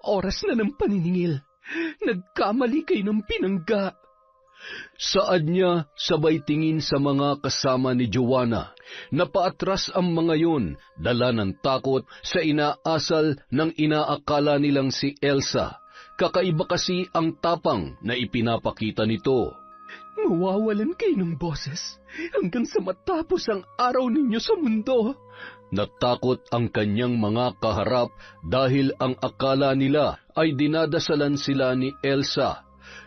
Oras na ng paniningil. Nagkamali kayo ng pinangga. Saad niya sabay tingin sa mga kasama ni Joanna. Napaatras ang mga yun, dala ng takot sa inaasal ng inaakala nilang si Elsa. Kakaiba kasi ang tapang na ipinapakita nito. Mawawalan kayo ng boses hanggang sa matapos ang araw ninyo sa mundo. Natakot ang kanyang mga kaharap dahil ang akala nila ay dinadasalan sila ni Elsa.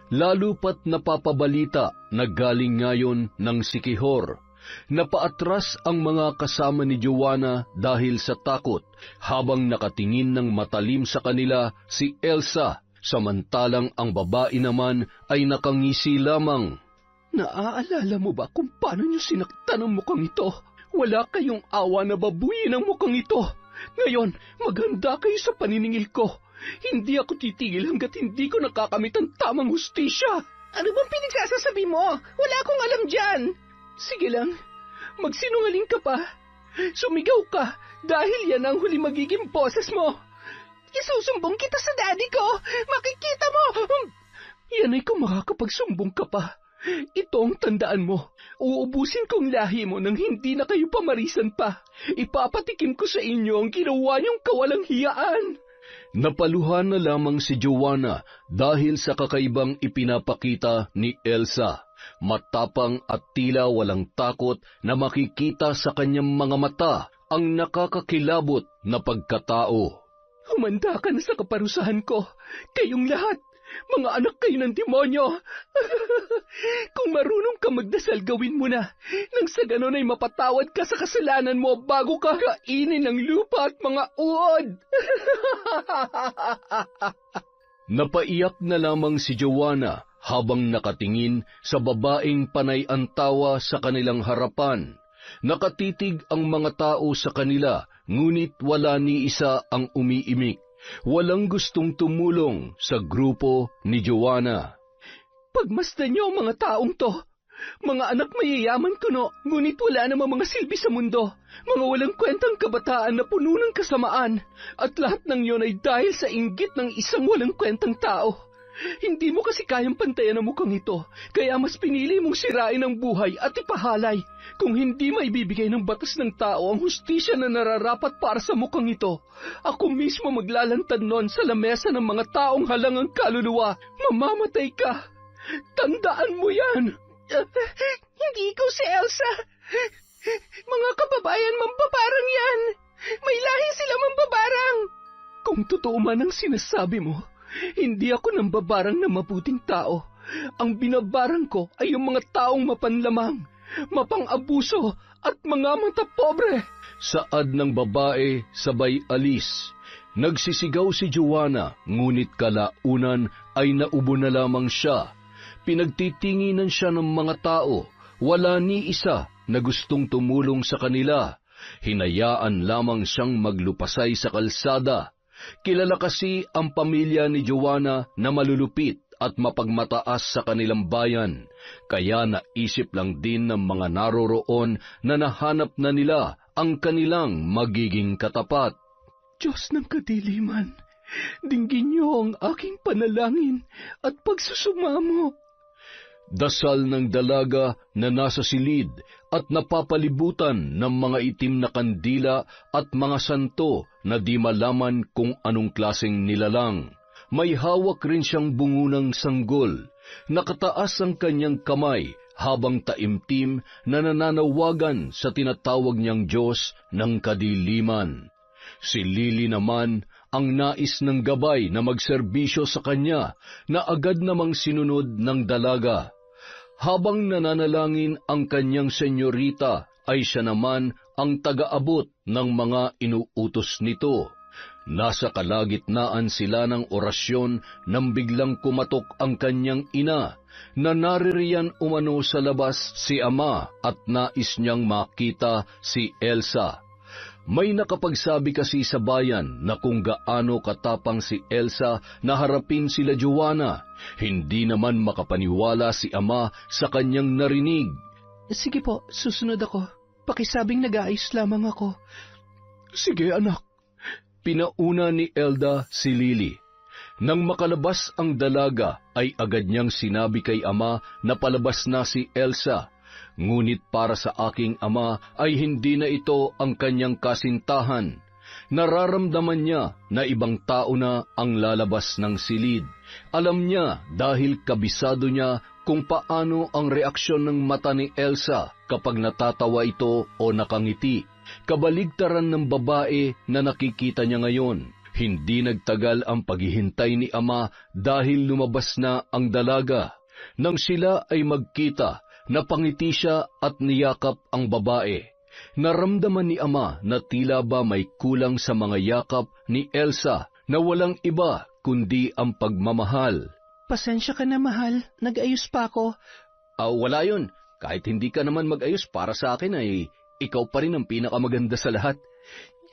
Lalo pat napapabalita na galing ngayon ng Sikihor. Napaatras ang mga kasama ni Joanna dahil sa takot, habang nakatingin ng matalim sa kanila si Elsa, samantalang ang babae naman ay nakangisi lamang. Naaalala mo ba kung paano niyo sinaktan ang mukhang ito? Wala kayong awa na babuyin ang mukhang ito. Ngayon, maghanda kayo sa paniningil ko. Hindi ako titigil hanggat hindi ko nakakamit ang tamang hustisya. Ano bang pinagsasasabi mo? Wala akong alam dyan. Sige lang, magsinungaling ka pa. Sumigaw ka dahil yan ang huli magiging boses mo. Isusumbong kita sa daddy ko. Makikita mo. Yan ay kung makakapagsumbong ka pa. Ito ang tandaan mo. Uubusin kong lahi mo nang hindi na kayo pamarisan pa. Ipapatikim ko sa inyo ang ginawa niyong kawalang hiyaan. Napaluhan na lamang si Joanna dahil sa kakaibang ipinapakita ni Elsa. Matapang at tila walang takot na makikita sa kanyang mga mata ang nakakakilabot na pagkatao. Humanda ka na sa kaparusahan ko. Kayong lahat, Mga anak kayo ng demonyo! Kung marunong ka magdasal, gawin mo na. Nang sa ganon ay mapatawad ka sa kasalanan mo bago ka kainin ng lupa at mga uod. Napaiyak na lamang si Joanna habang nakatingin sa babaeng panay ang tawa sa kanilang harapan. Nakatitig ang mga tao sa kanila, ngunit wala ni isa ang umiimik. Walang gustong tumulong sa grupo ni Joanna. Pagmasdan niyo ang mga taong to. Mga anak mayayaman kuno, ngunit wala namang mga silbi sa mundo. Mga walang kwentang kabataan na puno ng kasamaan. At lahat ng yon ay dahil sa inggit ng isang walang kwentang tao. Hindi mo kasi kayang pantayan ang mukhang ito, kaya mas pinili mong sirain ang buhay at ipahalay. Kung hindi maibibigay ng batas ng tao ang hustisya na nararapat para sa mukhang ito, ako mismo maglalantad nun sa lamesa ng mga taong halangang kaluluwa. Mamamatay ka! Tandaan mo yan! Hindi ko si Elsa! Mga kababayan mambabarang yan! May lahi sila mambabarang! Kung totoo man ang sinasabi mo, hindi ako nambabarang na mabuting tao. Ang binabarang ko ay yung mga taong mapanlamang, mapang-abuso at mga matapobre. Saad ng babae sabay alis. Nagsisigaw si Joanna, ngunit kalaunan ay naubo na lamang siya. Pinagtitinginan siya ng mga tao. Wala ni isa na gustong tumulong sa kanila. Hinayaan lamang siyang maglupasay sa kalsada. Kilala kasi ang pamilya ni Joanna na malulupit at mapagmataas sa kanilang bayan, kaya naisip lang din ng mga naroroon na nahanap na nila ang kanilang magiging katapat. Diyos ng kadiliman, dinggin niyo ang aking panalangin at pagsusumamo. Dasal ng dalaga na nasa silid at napapalibutan ng mga itim na kandila at mga santo na di malaman kung anong klaseng nilalang. May hawak rin siyang bungunang sanggol. Nakataas ang kanyang kamay habang taimtim na nananawagan sa tinatawag niyang Diyos ng kadiliman. Si Lily naman ang nais ng gabay na magserbisyo sa kanya na agad namang sinunod ng dalaga. Habang nananalangin ang kanyang senyorita, ay siya naman ang taga-abot ng mga inuutos nito. Nasa kalagitnaan sila ng orasyon nang biglang kumatok ang kanyang ina, na naririyan umano sa labas si ama at nais niyang makita si Elsa. May nakapagsabi kasi sa bayan na kung gaano katapang si Elsa na harapin sila Joanna, hindi naman makapaniwala si ama sa kanyang narinig. Sige po, susunod ako. Pakisabing nag-aayos lamang ako. Sige anak. Pinauna ni Elda si Lily. Nang makalabas ang dalaga ay agad niyang sinabi kay ama na palabas na si Elsa. Ngunit para sa aking ama ay hindi na ito ang kanyang kasintahan. Nararamdaman niya na ibang tao na ang lalabas ng silid. Alam niya dahil kabisado niya kung paano ang reaksyon ng mata ni Elsa kapag natatawa ito o nakangiti. Kabaligtaran ng babae na nakikita niya ngayon. Hindi nagtagal ang paghihintay ni ama dahil lumabas na ang dalaga. Nang sila ay magkita, napangiti siya at niyakap ang babae. Naramdaman ni ama na tila ba may kulang sa mga yakap ni Elsa na walang iba kundi ang pagmamahal. Pasensya ka na, mahal. Nag-ayos pa ako. Wala yun. Kahit hindi ka naman mag-ayos, para sa akin ay ikaw pa rin ang pinakamaganda sa lahat.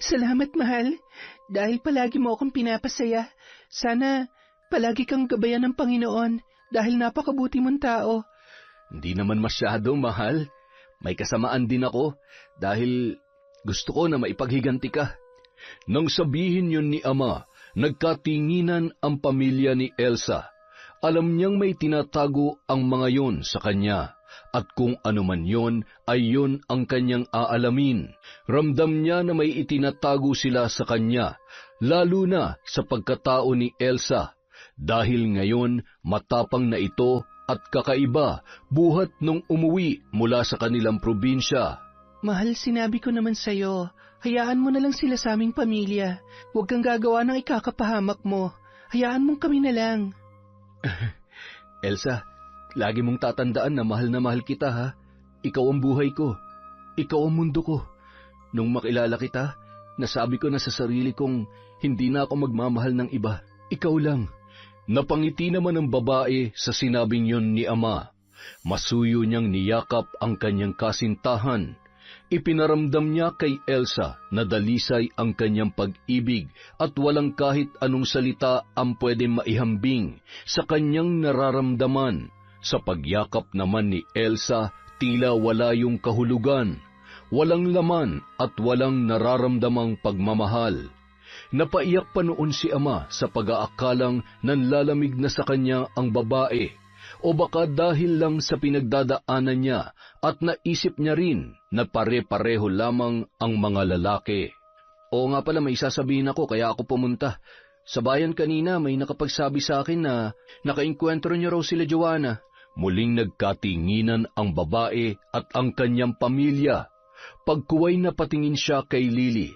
Salamat, mahal. Dahil palagi mo akong pinapasaya. Sana palagi kang gabayan ng Panginoon dahil napakabuti mong tao. Hindi naman masyado, mahal. May kasamaan din ako dahil gusto ko na maipaghiganti ka. Nang sabihin yun ni ama, nagkatinginan ang pamilya ni Elsa. Alam niyang may tinatago ang mga yon sa kanya, at kung ano man yon ay yon ang kanyang aalamin. Ramdam niya na may itinatago sila sa kanya, lalo na sa pagkatao ni Elsa, dahil ngayon matapang na ito at kakaiba buhat nung umuwi mula sa kanilang probinsya. Mahal, sinabi ko naman sa'yo, hayaan mo na lang sila sa aming pamilya. Huwag kang gagawa ng ikakapahamak mo. Hayaan mong kami na lang. Elsa, lagi mong tatandaan na mahal kita ha. Ikaw ang buhay ko. Ikaw ang mundo ko. Nung makilala kita, nasabi ko na sa sarili kong hindi na ako magmamahal ng iba. Ikaw lang. Napangiti naman ang babae sa sinabing yon ni ama. Masuyo niyang niyakap ang kanyang kasintahan. Ipinaramdam niya kay Elsa na dalisay ang kanyang pag-ibig at walang kahit anong salita ang pwedeng maihambing sa kanyang nararamdaman. Sa pagyakap naman ni Elsa, tila wala yung kahulugan, walang laman at walang nararamdamang pagmamahal. Napaiyak pa noon si ama sa pag-aakalang nanlalamig na sa kanya ang babae, o baka dahil lang sa pinagdadaanan niya at naisip niya rin na pare-pareho lamang ang mga lalaki. Oo nga pala, may sasabihin ako kaya ako pumunta. Sa bayan kanina may nakapagsabi sa akin na nakainkwentro niyo raw sila Joanna. Muling nagkatinginan ang babae at ang kanyang pamilya. Pagkuway na patingin siya kay Lily.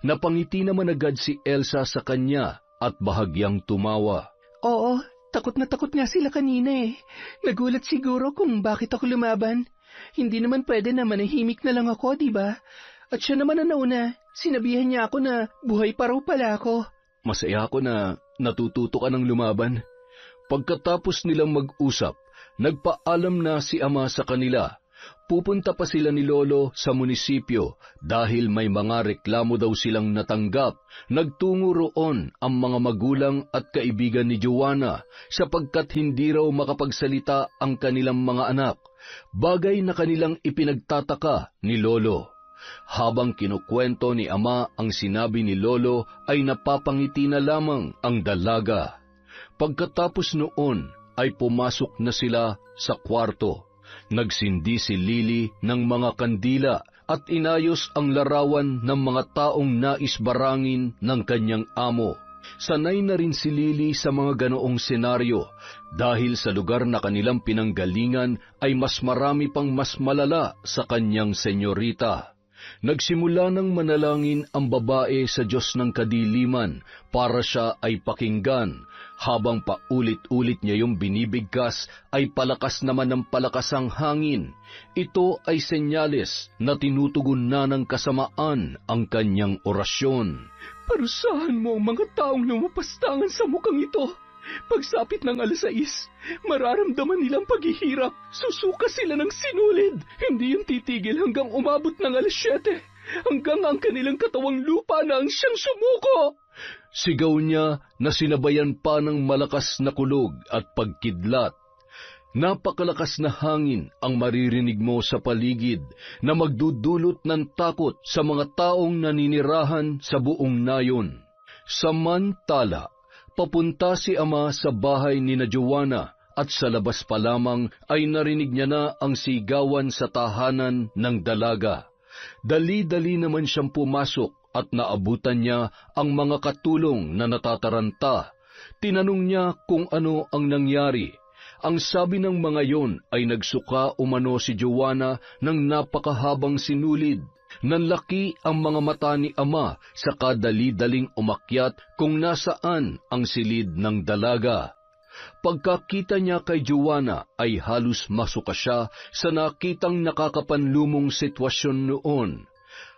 Napangiti naman agad si Elsa sa kanya at bahagyang tumawa. Oo, takot na takot nga sila kanina eh. Nagulat siguro kung bakit ako lumaban. Hindi naman pwede na manahimik na lang ako, di ba? At siya naman ang nauna. Sinabihan niya ako na buhay pa raw pala ako. Masaya ako na natututo ka ng lumaban. Pagkatapos nilang mag-usap, nagpaalam na si ama sa kanila. Pupunta pa sila ni Lolo sa munisipyo dahil may mga reklamo daw silang natanggap. Nagtungo roon ang mga magulang at kaibigan ni Joanna sapagkat hindi raw makapagsalita ang kanilang mga anak, bagay na kanilang ipinagtataka ni Lolo. Habang kinukwento ni ama ang sinabi ni Lolo ay napapangiti na lamang ang dalaga. Pagkatapos noon ay pumasok na sila sa kwarto. Nagsindi si Lily ng mga kandila at inayos ang larawan ng mga taong nais barangin ng kanyang amo. Sanay na rin si Lily sa mga ganoong senaryo dahil sa lugar na kanilang pinanggalingan ay mas marami pang mas malala sa kanyang senyorita. Nagsimula ng manalangin ang babae sa Diyos ng kadiliman para siya ay pakinggan. Habang paulit-ulit niya yung binibigkas, ay palakas naman ng palakas ang hangin. Ito ay senyales na tinutugon na ng kasamaan ang kanyang orasyon. Parusahan mo ang mga taong lumapastangan sa mukhang ito. Pagsapit ng 6:00, mararamdaman nilang paghihirap. Susuka sila ng sinulid. Hindi yung titigil hanggang umabot ng 7:00. Hanggang ang kanilang katawang lupa na ang siyang sumuko. Sigaw niya na sinabayan pa ng malakas na kulog at pagkidlat. Napakalakas na hangin ang maririnig mo sa paligid na magdudulot ng takot sa mga taong naninirahan sa buong nayon. Samantala, papunta si ama sa bahay ni na Joanna at sa labas pa lamang ay narinig niya na ang sigawan sa tahanan ng dalaga. Dali-dali naman siyang pumasok at naabutan niya ang mga katulong na natataranta. Tinanong niya kung ano ang nangyari. Ang sabi ng mga yon ay nagsuka umano si Joanna ng napakahabang sinulid. Nanlaki ang mga mata ni ama sa kadali-daling umakyat kung nasaan ang silid ng dalaga. Pagkakita niya kay Joanna ay halos masuka siya sa nakitang nakakapanlumong sitwasyon noon.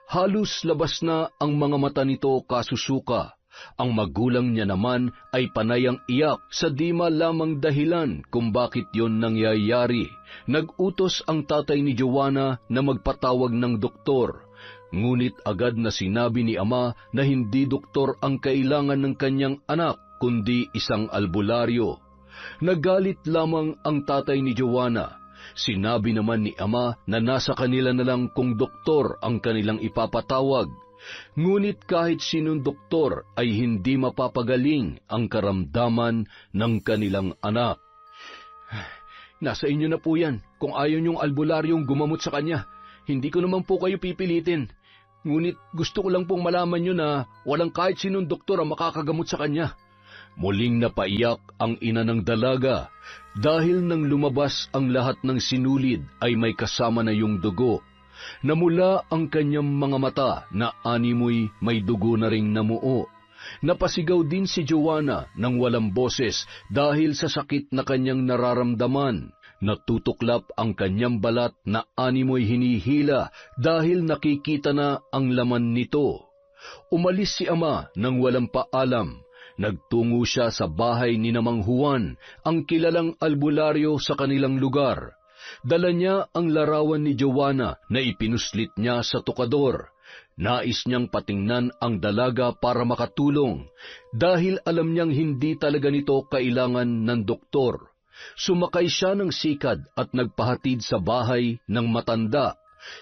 Halos labas na ang mga mata nito kasusuka. Ang magulang niya naman ay panayang iyak sa di malamang dahilan kung bakit yon nangyayari. Nag-utos ang tatay ni Joanna na magpatawag ng doktor. Ngunit agad na sinabi ni ama na hindi doktor ang kailangan ng kanyang anak, kundi isang albularyo. Nagalit lamang ang tatay ni Joanna. Sinabi naman ni ama na nasa kanila na lang kung doktor ang kanilang ipapatawag. Ngunit kahit sinong doktor ay hindi mapapagaling ang karamdaman ng kanilang anak. Nasa inyo na po yan. Kung ayaw niyong albularyong gumamot sa kanya, hindi ko naman po kayo pipilitin. Ngunit gusto ko lang pong malaman niyo na walang kahit sinong doktor ang makakagamot sa kanya. Muling napaiyak ang ina ng dalaga dahil nang lumabas ang lahat ng sinulid ay may kasama na yung dugo. Namula ang kanyang mga mata na animoy may dugo na ring namuo. Napasigaw din si Joanna ng walang boses dahil sa sakit na kanyang nararamdaman. Natutuklap ang kanyang balat na animoy hinihila dahil nakikita na ang laman nito. Umalis si ama nang walang paalam. Nagtungo siya sa bahay ni Mang Juan, ang kilalang albularyo sa kanilang lugar. Dala niya ang larawan ni Joanna na ipinuslit niya sa tukador. Nais niyang patingnan ang dalaga para makatulong dahil alam niyang hindi talaga nito kailangan ng doktor. Sumakay siya ng sikad at nagpahatid sa bahay ng matanda.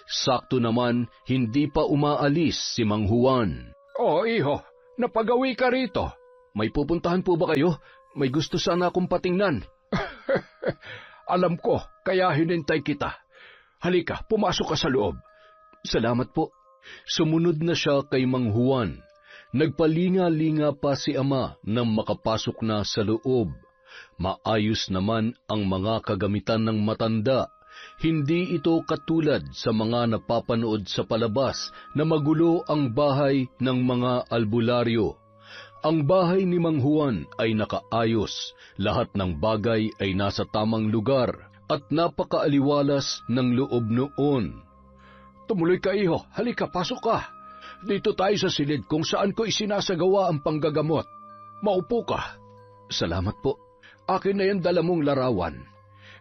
Sakto naman, hindi pa umaalis si Mang Juan. Oh, iho, napagawi ka rito. May pupuntahan po ba kayo? May gusto sana akong patingnan. Alam ko, kaya hinintay kita. Halika, pumasok ka sa loob. Salamat po. Sumunod na siya kay Mang Juan. Nagpalinga-linga pa si ama nang makapasok na sa loob. Maayos naman ang mga kagamitan ng matanda. Hindi ito katulad sa mga napapanood sa palabas na magulo ang bahay ng mga albularyo. Ang bahay ni Mang Juan ay nakaayos, lahat ng bagay ay nasa tamang lugar at napakaaliwalas ng loob noon. Tumuloy ka, iho. Halika, pasok ka. Dito tayo sa silid kung saan ko isinasagawa ang panggagamot. Maupo ka. Salamat po. Akin na yan dala mong larawan.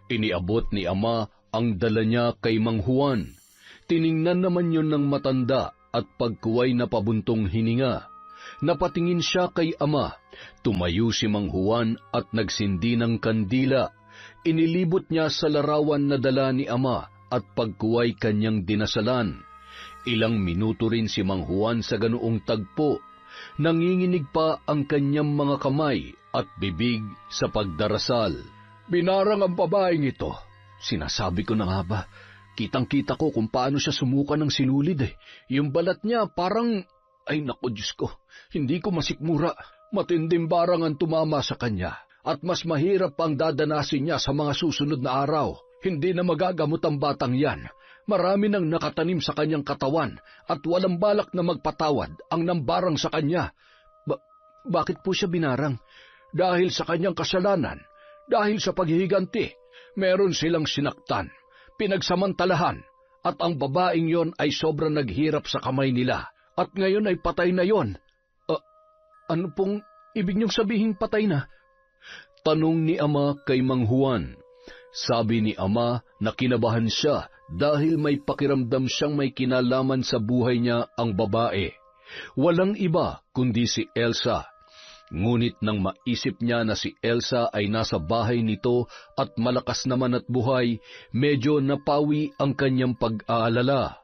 Iniabot ni ama ang dala niya kay Mang Juan. Tiningnan naman yon ng matanda at pagkuway na pabuntong hininga. Napatingin siya kay ama. Tumayo si Mang Juan at nagsindi ng kandila. Inilibot niya sa larawan na dala ni ama at pagkuway kanyang dinasalan. Ilang minuto rin si Mang Juan sa ganoong tagpo. Nanginginig pa ang kanyang mga kamay at bibig sa pagdarasal. Binarang ang babaeng ito. Sinasabi ko na nga ba, kitang-kita ko kung paano siya sumuka ng sinulid eh. Yung balat niya parang, ay naku Diyos ko, hindi ko masikmura. Matinding barang ang tumama sa kanya at mas mahirap pang dadanasin niya sa mga susunod na araw. Hindi na magagamot ang batang yan. Marami nang nakatanim sa kanyang katawan at walang balak na magpatawad ang nambarang sa kanya. Bakit po siya binarang? Dahil sa kanyang kasalanan, dahil sa paghihiganti, meron silang sinaktan, pinagsamantalahan, at ang babaeng yon ay sobrang naghirap sa kamay nila, at ngayon ay patay na yon. Ano pong ibig niyong sabihin patay na? Tanong ni ama kay Mang Juan. Sabi ni ama na kinabahan siya dahil may pakiramdam siyang may kinalaman sa buhay niya ang babae. Walang iba kundi si Elsa. Ngunit nang maisip niya na si Elsa ay nasa bahay nito at malakas naman at buhay, medyo napawi ang kanyang pag-aalala.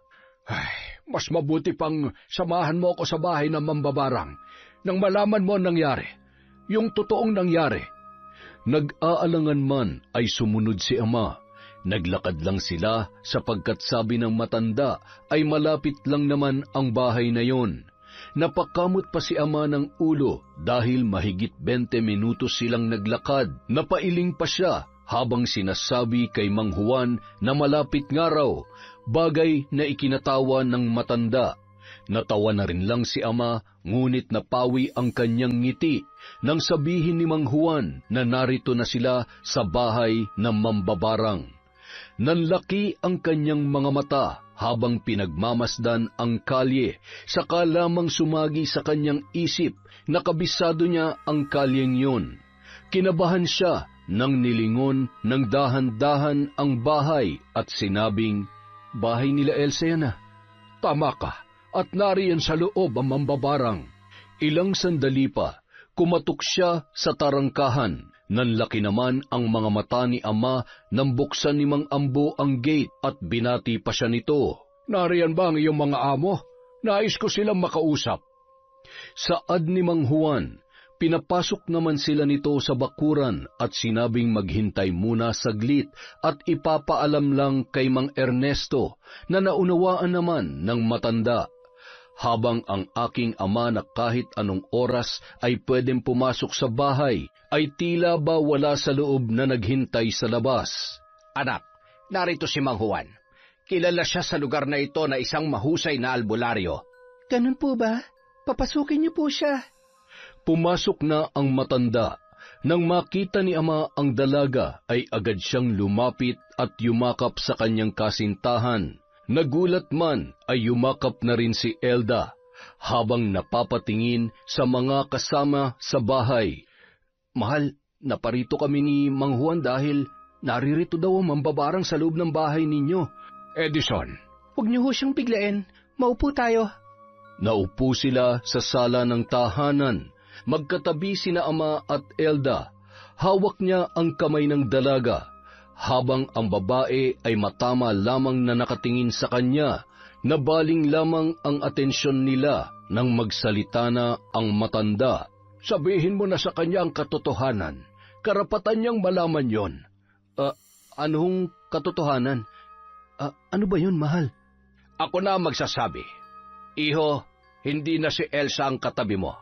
Ay, mas mabuti pang samahan mo ako sa bahay ng mambabarang nang malaman mo ang nangyari, yung totoong nangyari. Nag-aalangan man ay sumunod si ama. Naglakad lang sila sapagkat sabi ng matanda ay malapit lang naman ang bahay na yon. Napakamot pa si ama ng ulo dahil mahigit 20 minutos silang naglakad. Napailing pa siya habang sinasabi kay Mang Juan na malapit nga raw, bagay na ikinatawa ng matanda. Natawa na rin lang si ama, ngunit napawi ang kanyang ngiti nang sabihin ni Mang Juan na narito na sila sa bahay ng mambabarang. Nanlaki ang kanyang mga mata habang pinagmamasdan ang kalye, saka lamang sumagi sa kanyang isip na kabisado niya ang kalyeng yun. Kinabahan siya nang nilingon ng dahan-dahan ang bahay at sinabing, "Bahay nila Elsa yan ah." Tama ka, at nariyan sa loob ang mambabarang. Ilang sandali pa, kumatok siya sa tarangkahan. Nanlaki naman ang mga mata ni ama nang buksan ni Mang Ambo ang gate at binati pa siya nito. Nariyan ba ang iyong mga amo? Nais ko silang makausap. Saad ni Mang Juan, pinapasok naman sila nito sa bakuran at sinabing maghintay muna saglit at ipapaalam lang kay Mang Ernesto na naunawaan naman ng matanda. Habang ang aking ama na kahit anong oras ay pwedeng pumasok sa bahay, ay tila ba wala sa loob na naghintay sa labas. Anak, narito si Mang Juan. Kilala siya sa lugar na ito na isang mahusay na albularyo. Ganun po ba? Papasukin niyo po siya. Pumasok na ang matanda. Nang makita ni ama ang dalaga, ay agad siyang lumapit at yumakap sa kanyang kasintahan. Nagulat man ay yumakap na rin si Elda, habang napapatingin sa mga kasama sa bahay. Mahal, naparito kami ni Mang Juan dahil naririto daw ang mambabarang sa loob ng bahay ninyo. Edison, Huwag niyo ho siyang biglain. Maupo tayo. Naupo sila sa sala ng tahanan. Magkatabi sina ama at Elda. Hawak niya ang kamay ng dalaga, habang ang babae ay matama lamang na nakatingin sa kanya. Nabaling lamang ang atensyon nila nang magsalita na ang matanda. sabihin mo na sa kanya ang katotohanan. Karapatan niyang malaman yon. Anong katotohanan? Ano ba yun, mahal? Ako na ang magsasabi. Iho, hindi na si Elsa ang katabi mo.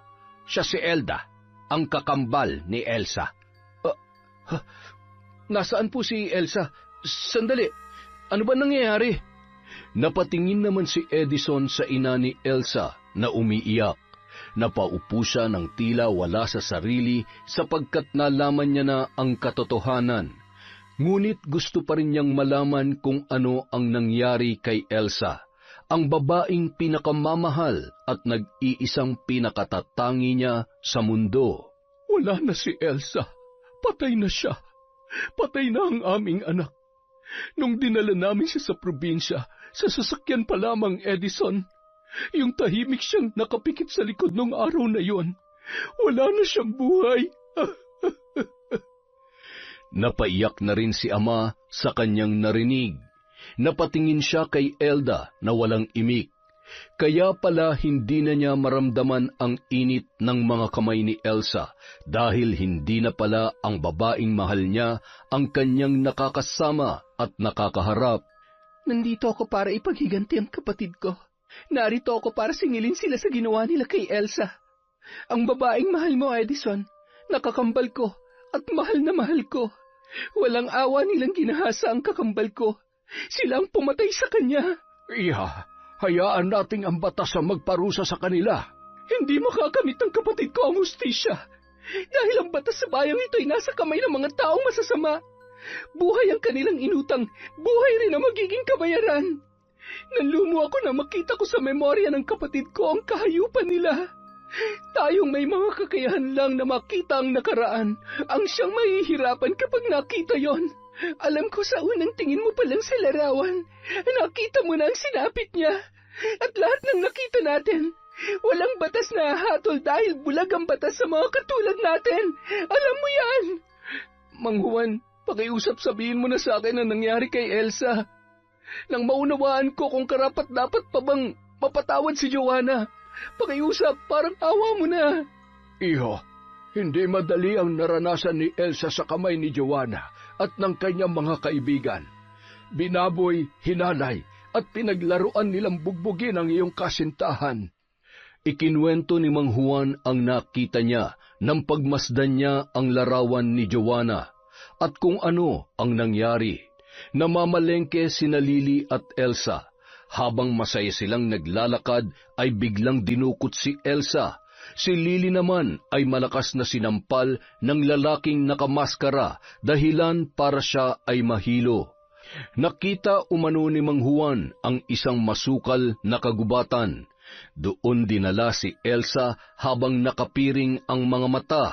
Siya si Elda, ang kakambal ni Elsa. Nasaan po si Elsa? Sandali, ano ba nangyayari? Napatingin naman si Edison sa ina ni Elsa na umiiyak. Napaupo siya ng tila wala sa sarili sapagkat nalaman niya na ang katotohanan. Ngunit gusto pa rin niyang malaman kung ano ang nangyari kay Elsa, ang babaeng pinakamamahal at nag-iisang pinakatatangi niya sa mundo. Wala na si Elsa. Patay na siya. Patay na ang aming anak. Nung dinala namin siya sa probinsya, sa sasakyan pa lamang, Edison, yung tahimik siyang nakapikit sa likod nung araw na yon. Wala na siyang buhay. Napaiyak na rin si ama sa kanyang narinig. Napatingin siya kay Elda na walang imik. Kaya pala hindi na niya maramdaman ang init ng mga kamay ni Elsa dahil hindi na pala ang babaeng mahal niya ang kanyang nakakasama at nakakaharap. Nandito ako para ipaghiganti ang kapatid ko. Narito ako para singilin sila sa ginawa nila kay Elsa. Ang babaeng mahal mo, Edison, nakakambal ko at mahal na mahal ko. Walang awa nilang ginahasa ang kakambal ko. Sila ang pumatay sa kanya. Iha, hayaan nating ang batas ang magparusa sa kanila. Hindi makakamit ng kapatid ko ang hustisya. Dahil ang batas sa bayang ito ay nasa kamay ng mga taong masasama. Buhay ang kanilang inutang, buhay rin ang magiging kabayaran. Nanlumo ako na makita ko sa memorya ng kapatid ko ang kahayupan nila. Tayong may mga kakayahan lang na makita ang nakaraan, ang siyang mahihirapan kapag nakita yon. Alam ko sa unang tingin mo palang sa larawan, nakita mo na ang sinapit niya. At lahat ng nakita natin, walang batas na hatol dahil bulag ang batas sa mga katulad natin. Alam mo yan. Mang Juan, pakiusap sabihin mo na sa akin ang nangyari kay Elsa. Nang maunawaan ko kung karapat-dapat pa bang mapatawad si Joanna. Pakiusap, parang awa mo na. Iho, hindi madali ang naranasan ni Elsa sa kamay ni Joanna at ng kanyang mga kaibigan. Binaboy, hinalay, at pinaglaruan nilang bugbugin ang iyong kasintahan. Ikinuwento ni Mang Juan ang nakita niya nang pagmasdan niya ang larawan ni Joanna at kung ano ang nangyari. Namamalengke sina Lily at Elsa. Habang masaya silang naglalakad ay biglang dinukot si Elsa. Si Lily naman ay malakas na sinampal ng lalaking nakamaskara dahilan para siya ay mahilo. Nakita umano ni Mang Juan ang isang masukal na kagubatan. Doon dinala si Elsa habang nakapiring ang mga mata.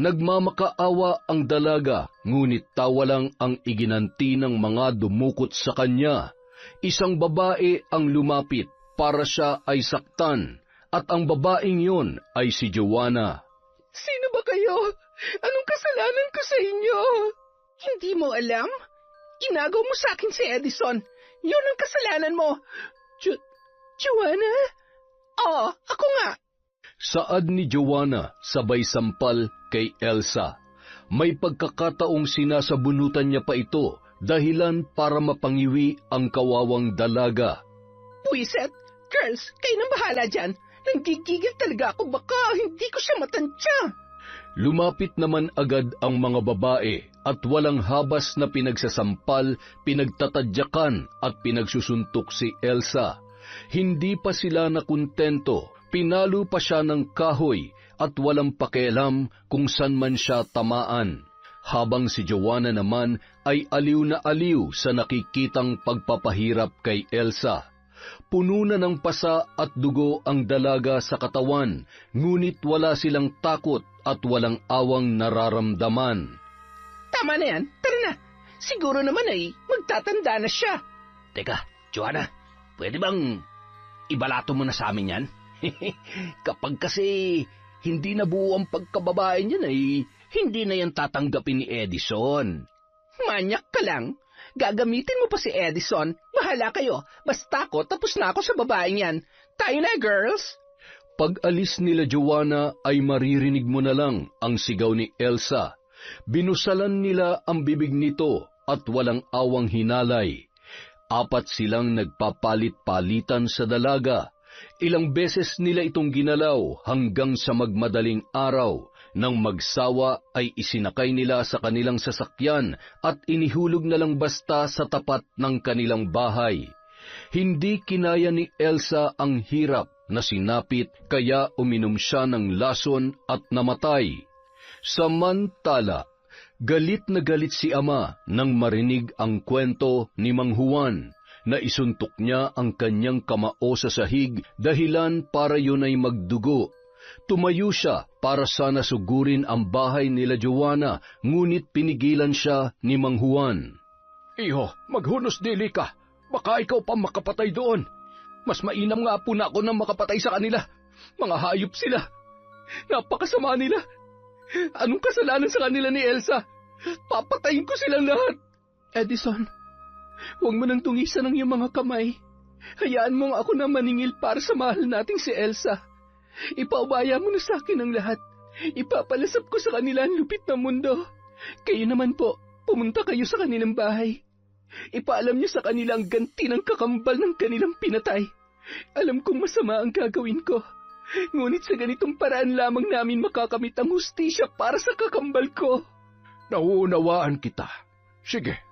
Nagmamakaawa ang dalaga, ngunit tawa lang ang iginanti ng mga dumukot sa kanya. Isang babae ang lumapit para siya ay saktan, at ang babaeng yon ay si Joanna. Sino ba kayo? Anong kasalanan ko sa inyo? Hindi mo alam? Inagaw mo sa akin si Edison. Yun ang kasalanan mo. Joanna? Oo, ako nga. Saad ni Joanna sabay sampal kay Elsa. May pagkakataong sinasabunutan niya pa ito dahilan para mapangiwi ang kawawang dalaga. Puiset, girls, kayo nang bahala dyan. Nanggigigil talaga ako, baka hindi ko siya matansya. Lumapit naman agad ang mga babae at walang habas na pinagsasampal, pinagtatadyakan at pinagsusuntok si Elsa. Hindi pa sila nakuntento, pinalo pa siya ng kahoy at walang pakialam kung saan man siya tamaan, habang si Joanna naman ay aliw na aliw sa nakikitang pagpapahirap kay Elsa. Puno na ng pasa at dugo ang dalaga sa katawan, ngunit wala silang takot at walang awang nararamdaman. Tama na yan, tara na. Siguro naman ay magtatanda na siya. Teka, Joanna, pwede bang ibalato mo na sa amin yan? Kapag kasi hindi nabuo ang pagkababae niyan ay hindi na yan tatanggapin ni Edison. Manyak ka lang. Gagamitin mo pa si Edison. Bahala kayo. Basta ako, tapos na ako sa babaeng yan. Tayo na, girls. Pag-alis nila Joanna ay maririnig mo na lang ang sigaw ni Elsa. Binusalan nila ang bibig nito at walang awang hinalay. 4 silang nagpapalit-palitan sa dalaga. Ilang beses nila itong ginalaw hanggang sa magmadaling araw. Nang magsawa ay isinakay nila sa kanilang sasakyan at inihulog na lang basta sa tapat ng kanilang bahay. Hindi kinaya ni Elsa ang hirap na sinapit kaya uminom siya ng lason at namatay. Samantala, galit na galit si ama nang marinig ang kwento ni Mang Juan. Naisuntok niya ang kanyang kamao sa sahig dahilan para yun ay magdugo. Tumayo siya para sana sugurin ang bahay nila Joanna, ngunit pinigilan siya ni Mang Juan. Iho, maghunos dili ka. Baka ikaw pa makapatay doon. Mas mainam nga po na ako nang makapatay sa kanila. Mga hayop sila. Napakasama nila. Anong kasalanan sa kanila ni Elsa? Papatayin ko silang lahat. Edison, huwag mo nang tungisan ang iyong mga kamay. Hayaan mong ako na maningil para sa mahal nating si Elsa. Ipaubaya mo na sa akin ang lahat. Ipapalasap ko sa kanila ang lupit na mundo. Kayo naman po, pumunta kayo sa kanilang bahay. Ipaalam niyo sa kanila ang ganti ng kakambal ng kanilang pinatay. Alam kong masama ang gagawin ko. Ngunit sa ganitong paraan lamang namin makakamit ang hustisya para sa kakambal ko. Nauunawaan kita. Sige,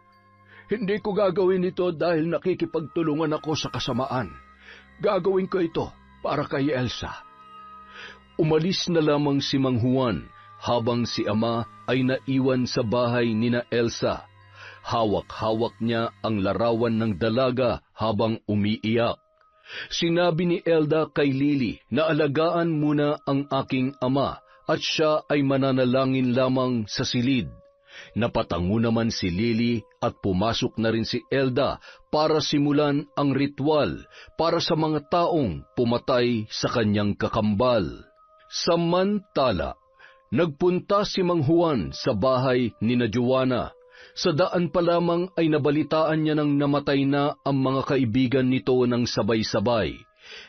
hindi ko gagawin ito dahil nakikipagtulungan ako sa kasamaan. Gagawin ko ito para kay Elsa. Umalis na lamang si Mang Juan habang si ama ay naiwan sa bahay nina Elsa. Hawak-hawak niya ang larawan ng dalaga habang umiiyak. Sinabi ni Elda kay Lily na alagaan muna ang aking ama at siya ay mananalangin lamang sa silid. Napatango naman si Lily at pumasok na rin si Elda para simulan ang ritual para sa mga taong pumatay sa kanyang kakambal. Samantala, nagpunta si Mang Juan sa bahay ni na Joanna. Sa daan pa lamang ay nabalitaan niya nang namatay na ang mga kaibigan nito ng sabay-sabay.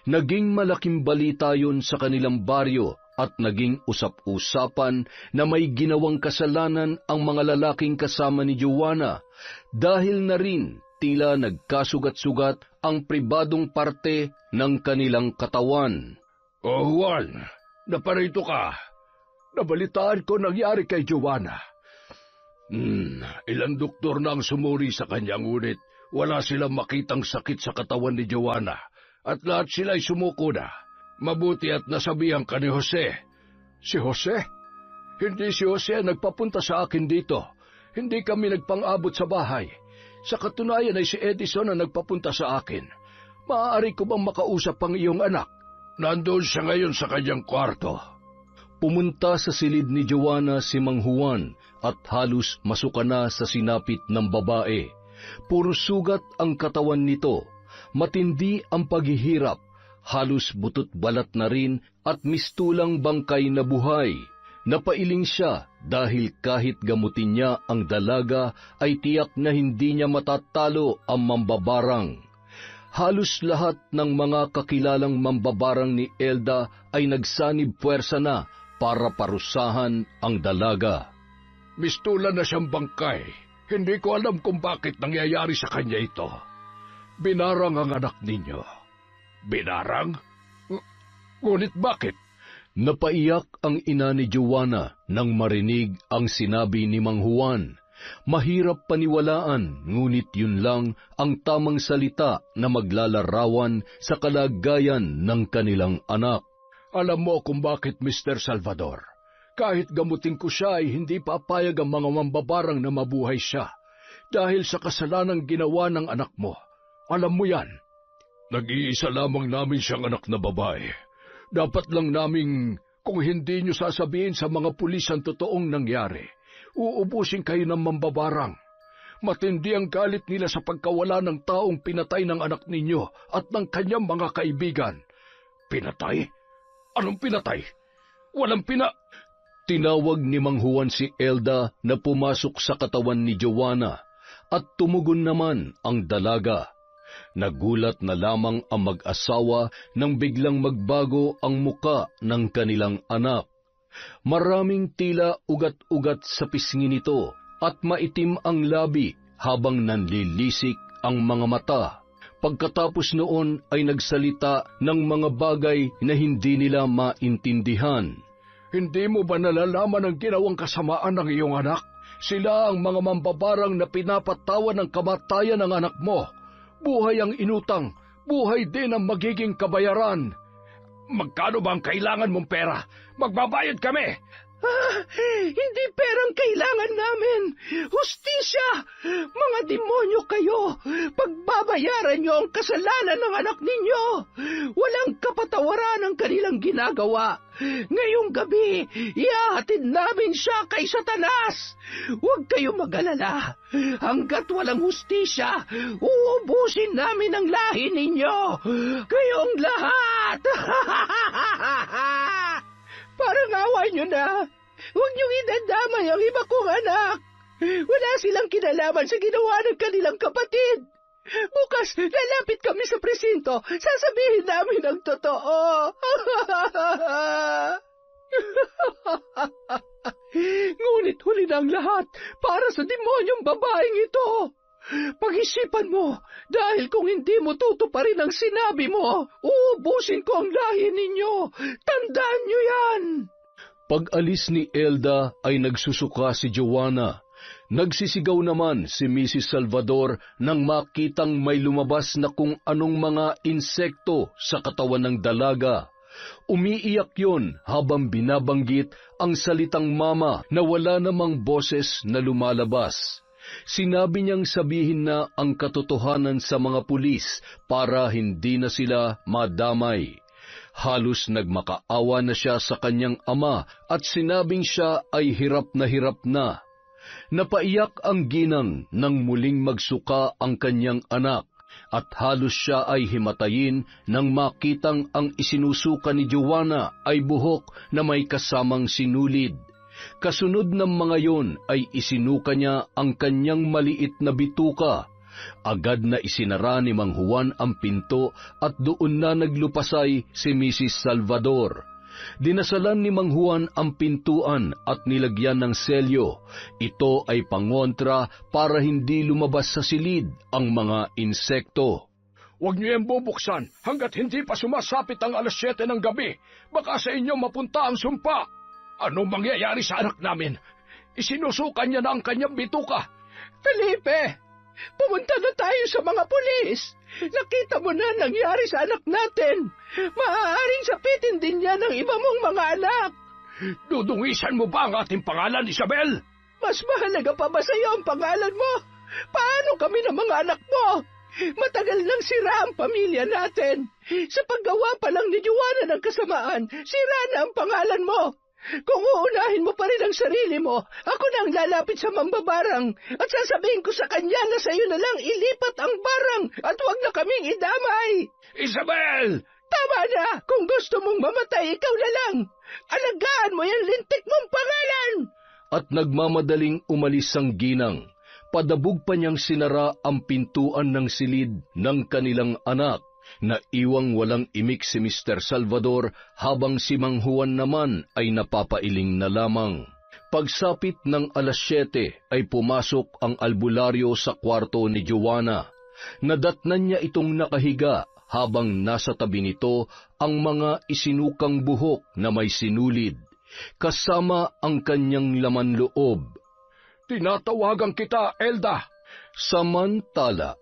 Naging malaking balita yun sa kanilang baryo at naging usap-usapan na may ginawang kasalanan ang mga lalaking kasama ni Joanna dahil na rin tila nagkasugat-sugat ang pribadong parte ng kanilang katawan. Oh Juan, naparito ka. Nabalitaan ko nangyari kay Joanna. Ilang doktor na ang sumuri sa kanya, ngunit wala silang makitang sakit sa katawan ni Joanna at lahat sila ay sumuko na. Mabuti at nasabihan ka ni Jose. Si Jose? Hindi si Jose ang nagpapunta sa akin dito. Hindi kami nagpang-abot sa bahay. Sa katunayan ay si Edison ang nagpapunta sa akin. Maaari ko bang makausap ang iyong anak? Nandoon siya ngayon sa kanyang kwarto. Pumunta sa silid ni Joanna si Mang Juan at halos masuka na sa sinapit ng babae. Puro sugat ang katawan nito. Matindi ang paghihirap. Halos butot balat na rin at mistulang bangkay na buhay. Napailing siya dahil kahit gamutin niya ang dalaga ay tiyak na hindi niya matatalo ang mambabarang. Halos lahat ng mga kakilalang mambabarang ni Elda ay nagsanib puwersa na para parusahan ang dalaga. Mistulan na siyang bangkay. Hindi ko alam kung bakit nangyayari sa kanya ito. Binarang ang anak ninyo. Binarang? Ngunit bakit? Napaiyak ang ina ni Joanna nang marinig ang sinabi ni Mang Juan. Mahirap paniwalaan, ngunit yun lang ang tamang salita na maglalarawan sa kalagayan ng kanilang anak. Alam mo kung bakit, Mr. Salvador. Kahit gamutin ko siya ay hindi papayag ang mga mambabarang na mabuhay siya dahil sa kasalanang ginawa ng anak mo. Alam mo yan. Nag-iisa lamang namin siyang anak na babae. Dapat lang naming kung hindi niyo sasabihin sa mga pulis ang totoong nangyari, uubusin kayo ng mambabarang. Matindi ang galit nila sa pagkawala ng taong pinatay ng anak ninyo at ng kanyang mga kaibigan. Pinatay? Anong pinatay? Walang Tinawag ni Mang Juan si Elda na pumasok sa katawan ni Joanna at tumugon naman ang dalaga. Nagulat na lamang ang mag-asawa nang biglang magbago ang muka ng kanilang anak. Maraming tila ugat-ugat sa pisngi nito at maitim ang labi habang nanlilisik ang mga mata. Pagkatapos noon ay nagsalita ng mga bagay na hindi nila maintindihan. Hindi mo ba nalalaman ang ginawang kasamaan ng iyong anak? Sila ang mga mambabarang na pinapatawan ng kamatayan ng anak mo. Buhay ang inutang, buhay din ang magiging kabayaran. Magkano ba ang kailangan mong pera? Magbabayad kami! Hindi perang kailangan namin. Hustisya! Mga demonyo kayo! Pagbabayaran niyo ang kasalanan ng anak ninyo! Walang kapatawaran ang kanilang ginagawa. Ngayong gabi, ihahatid namin siya kay Satanas. Huwag kayong mag-alala. Hanggat walang hustisya, uubusin namin ang lahi ninyo. Kayong lahat! Parang awa niyo na. Huwag niyong idadamay ang iba kong anak. Wala silang kinalaman sa ginawa ng kanilang kapatid. Bukas, lalapit kami sa presinto. Sasabihin namin ang totoo. Ngunit huli na ang lahat para sa demonyong babaeng ito. Pag-isipan mo, dahil kung hindi mo tutuparin ang sinabi mo, uubusin ko ang lahi ninyo. Tandaan niyo yan. Pag-alis ni Elda ay nagsusuka si Joanna. Nagsisigaw naman si Mrs. Salvador nang makitang may lumabas na kung anong mga insekto sa katawan ng dalaga. Umiiyak yon habang binabanggit ang salitang mama na wala namang boses na lumalabas. Sinabi niyang sabihin na ang katotohanan sa mga pulis para hindi na sila madamay. Halos nagmakaawa na siya sa kanyang ama at sinabing siya ay hirap na. Napaiyak ang ginang nang muling magsuka ang kanyang anak at halos siya ay himatayin nang makitang ang isinusuka ni Joanna ay buhok na may kasamang sinulid. Kasunod ng mga yon ay isinuka niya ang kanyang maliit na bituka. Agad na isinara ni Mang Juan ang pinto at doon na naglupasay si Mrs. Salvador. Dinasalan ni Mang Juan ang pintuan at nilagyan ng selyo. Ito ay pangontra para hindi lumabas sa silid ang mga insekto. Huwag niyo yan bubuksan hanggat hindi pa sumasapit ang 7:00 ng gabi. Baka sa inyo mapunta ang sumpa. Ano mangyayari sa anak namin? Isinusukan niya na ang kanyang bituka. Felipe, pumunta na tayo sa mga pulis. Nakita mo na nangyari sa anak natin. Maaaring sapitin din niya ng iba mong mga anak. Dudungisan mo ba ang ating pangalan, Isabel? Mas mahalaga pa ba sa iyo ang pangalan mo? Paano kami ng mga anak mo? Matagal nang sira ang pamilya natin. Sa paggawa pa lang ni Joanna ng kasamaan, sira na ang pangalan mo. Kung uunahin mo pa rin ang sarili mo, ako na ang lalapit sa mambabarang at sasabihin ko sa kanya na sa iyo na lang ilipat ang barang at huwag na kaming idamay. Isabel! Tama na! Kung gusto mong mamatay, ikaw na lang. Alagaan mo yung lintik mong pangalan! At nagmamadaling umalis ang ginang. Padabog pa niyang sinara ang pintuan ng silid ng kanilang anak. Naiwang walang imik si Mr. Salvador habang si Mang Juan naman ay napapailing na lamang. Pagsapit ng 7:00 ay pumasok ang albularyo sa kwarto ni Joanna. Nadatnan niya itong nakahiga habang nasa tabi nito ang mga isinukang buhok na may sinulid, kasama ang kanyang laman loob. Tinatawagan kita, Elda. Samantala,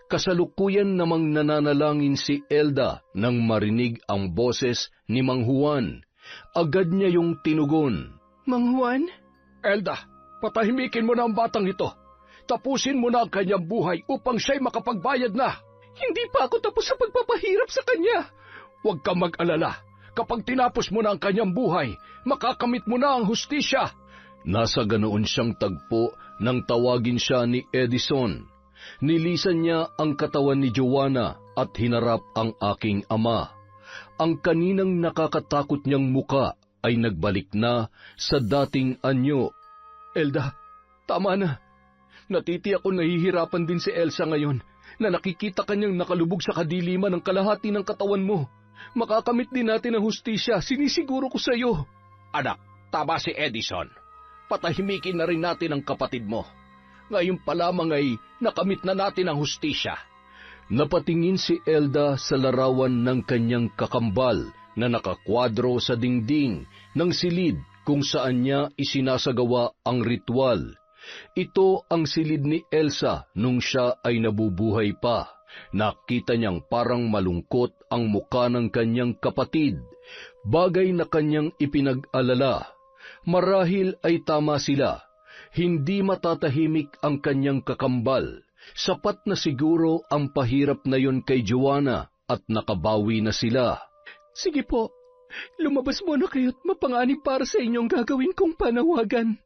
Kasalukuyan namang nananalangin si Elda nang marinig ang boses ni Mang Juan. Agad niya yung tinugon. Mang Juan? Elda, patahimikin mo na ang batang ito. Tapusin mo na ang kanyang buhay upang siya'y makapagbayad na. Hindi pa ako tapos sa pagpapahirap sa kanya. Huwag kang mag-alala. Kapag tinapos mo na ang kanyang buhay, makakamit mo na ang hustisya. Nasa ganoon siyang tagpo nang tawagin siya ni Edison. Nilisan niya ang katawan ni Joanna at hinarap ang aking ama. Ang kaninang nakakatakot niyang muka ay nagbalik na sa dating anyo. Elda, tama na. Natitiyak ko nahihirapan din si Elsa ngayon na nakikita kanyang nakalubog sa kadiliman ng kalahati ng katawan mo. Makakamit din natin ang hustisya, sinisiguro ko sa iyo. Anak, tama si Edison. Patahimikin na rin natin ang kapatid mo. Ngayon pa lamang ay nakamit na natin ang hustisya. Napatingin si Elda sa larawan ng kanyang kakambal na nakakwadro sa dingding ng silid kung saan niya isinasagawa ang ritual. Ito ang silid ni Elsa nung siya ay nabubuhay pa. Nakita niyang parang malungkot ang muka ng kanyang kapatid, bagay na kanyang ipinag-alala. Marahil ay tama sila. Hindi matatahimik ang kanyang kakambal. Sapat na siguro ang pahirap na yon kay Joanna at nakabawi na sila. Sige po, lumabas muna kayo't mapanganib para sa inyong gagawin kong panawagan.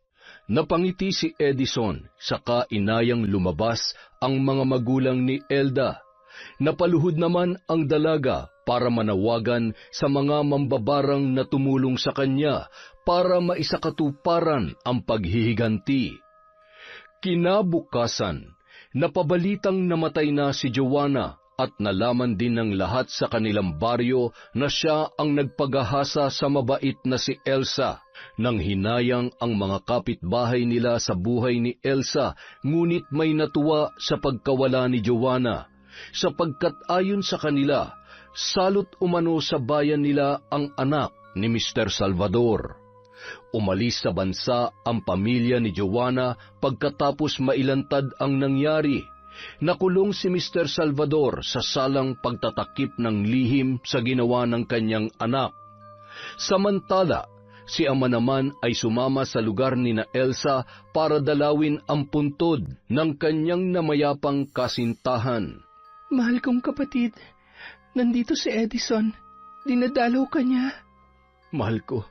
Napangiti si Edison, saka inayang lumabas ang mga magulang ni Elda. Napaluhod naman ang dalaga para manawagan sa mga mambabarang na tumulong sa kanya para maisakatuparan ang paghihiganti. Kinabukasan, napabalitang namatay na si Joanna at nalaman din ng lahat sa kanilang baryo na siya ang nagpagahasa sa mabait na si Elsa. Nang hinayang ang mga kapitbahay nila sa buhay ni Elsa, ngunit may natuwa sa pagkawala ni Joanna, sapagkat ayon sa kanila, salot umano sa bayan nila ang anak ni Mr. Salvador. Umalis sa bansa ang pamilya ni Joanna pagkatapos mailantad ang nangyari. Nakulong si Mr. Salvador sa salang pagtatakip ng lihim sa ginawa ng kanyang anak. Samantala, si ama naman ay sumama sa lugar ni na Elsa para dalawin ang puntod ng kanyang namayapang kasintahan. Mahal kong kapatid, nandito si Edison. Dinadalaw ka niya. Mahal ko,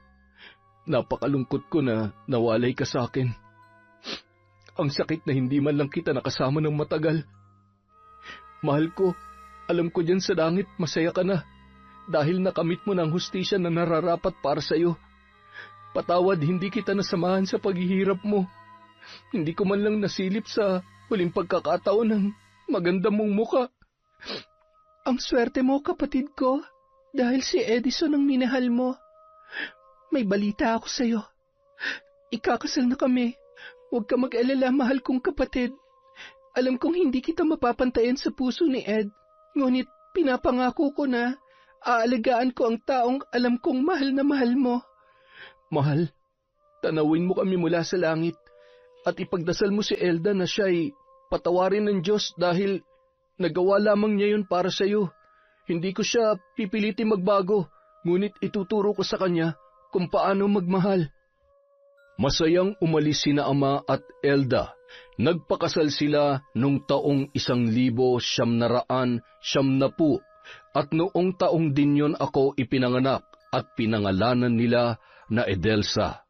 napakalungkot ko na nawalay ka sa akin. Ang sakit na hindi man lang kita nakasama ng matagal. Mahal ko, alam ko dyan sa langit masaya ka na dahil nakamit mo ng hustisya na nararapat para sa iyo. Patawad, hindi kita nasamahan sa paghihirap mo. Hindi ko man lang nasilip sa huling pagkakataon ng maganda mong muka. Ang swerte mo, kapatid ko, dahil si Edison ang minahal mo. May balita ako sa iyo. Ikakasal na kami. Huwag ka mag-alala, mahal kong kapatid. Alam kong hindi kita mapapantayan sa puso ni Ed, ngunit pinapangako ko na aalagaan ko ang taong alam kong mahal na mahal mo. Mahal, tanawin mo kami mula sa langit at ipagdasal mo si Elda na siya'y patawarin ng Diyos dahil nagawa lamang niya yun para sa iyo. Hindi ko siya pipiliti magbago, ngunit ituturo ko sa kanya kung paano magmahal. Masayang umalis sina ama at Elda. Nagpakasal sila nung taong 1990 at noong taong din yon ako ipinanganak at pinangalanan nila na Edelsa.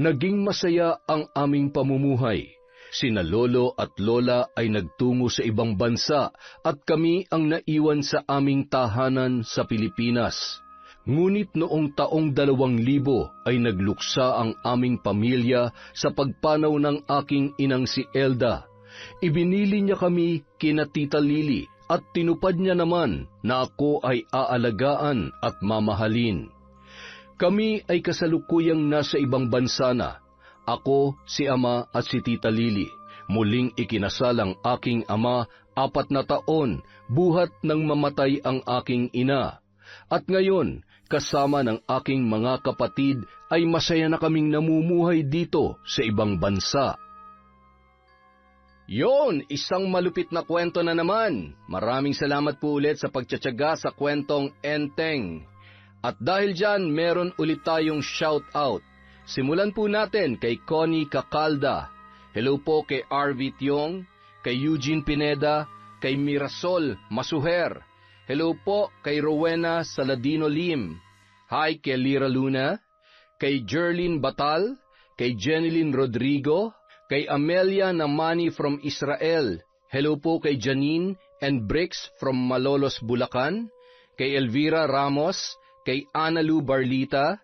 Naging masaya ang aming pamumuhay. Sina lolo at lola ay nagtungo sa ibang bansa at kami ang naiwan sa aming tahanan sa Pilipinas. Ngunit noong taong 2000 ay nagluksa ang aming pamilya sa pagpanaw ng aking inang si Elda. Ibinili niya kami kina Tita Lily at tinupad niya naman na ako ay aalagaan at mamahalin. Kami ay kasalukuyang nasa ibang bansa na. Ako, si Ama at si Tita Lily. Muling ikinasal ang aking ama 4 na taon, buhat nang mamatay ang aking ina. At ngayon, kasama ng aking mga kapatid ay masaya na kaming namumuhay dito sa ibang bansa. Yon, isang malupit na kwento na naman. Maraming salamat po ulit sa pagtsatsaga sa kwentong Enteng. At dahil dyan, meron ulit tayong shout-out. Simulan po natin kay Connie Cacalda. Hello po kay RV Tiong, kay Eugene Pineda, kay Mirasol Masuher. Hello po kay Rowena Saladino Lim. Hi kay Lira Luna, kay Jerlyn Batal, kay Jeneline Rodrigo, kay Amelia Namani from Israel. Hello po kay Janine and Bricks from Malolos, Bulacan, kay Elvira Ramos, kay Analu Barlita,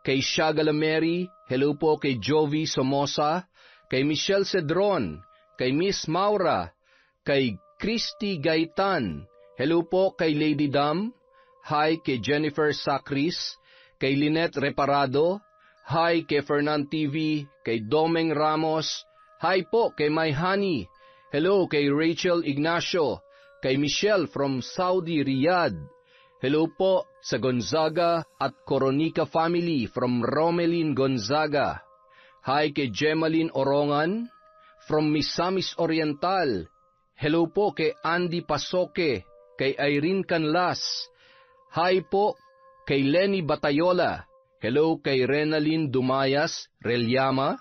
kay Shagala Mary. Hello po kay Jovi Somoza, kay Michelle Cedron, kay Miss Maura, kay Christy Gaitan. Hello po kay Lady Dam. Hi kay Jennifer Sacris, kay Lynette Reparado. Hi kay Fernan TV, kay Domeng Ramos. Hi po kay My Honey. Hello kay Rachel Ignacio, kay Michelle from Saudi Riyadh. Hello po sa Gonzaga at Coronica family from Romelin Gonzaga. Hi kay Gemaline Orongan from Misamis Oriental. Hello po kay Andy Pasoke, kay Irene Canlas. Hi po kay Lenny Batayola. Hello kay Renalyn Dumayas, Relyama,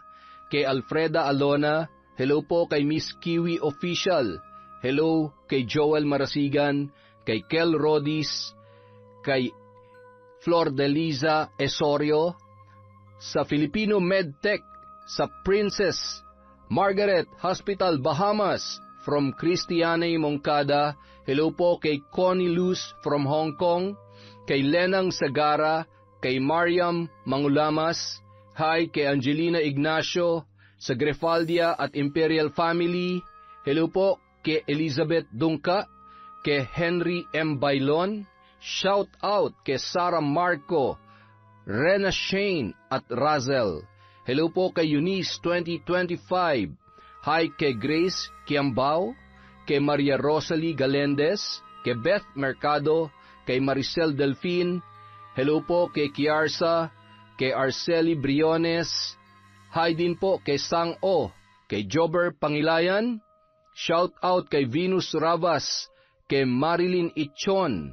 kay Alfreda Alona. Hello po kay Miss Kiwi Official. Hello kay Joel Marasigan, kay Kel Rodis, kay Flor de Liza Esorio, sa Filipino MedTech, sa Princess Margaret Hospital Bahamas, from Cristiane Moncada. Hello po kay Connie Luz from Hong Kong, kay Lenang Sagara, kay Mariam Mangulamas. Hi kay Angelina Ignacio, sa Grefaldia at Imperial Family. Hello po kay Elizabeth Dungka, kay Henry M. Bailon. Shout out kay Sarah Marco, Rena Shane at Razel. Hello po kay Eunice 2025. Hi kay Grace Kiambao, kay Maria Rosalie Galendez, kay Beth Mercado, kay Maricel Delfin. Hello po kay Kiarsa, kay Arceli Briones. Hi din po kay Sang O, kay Jobber Pangilayan. Shout out kay Venus Ravas, kay Marilyn Ichon.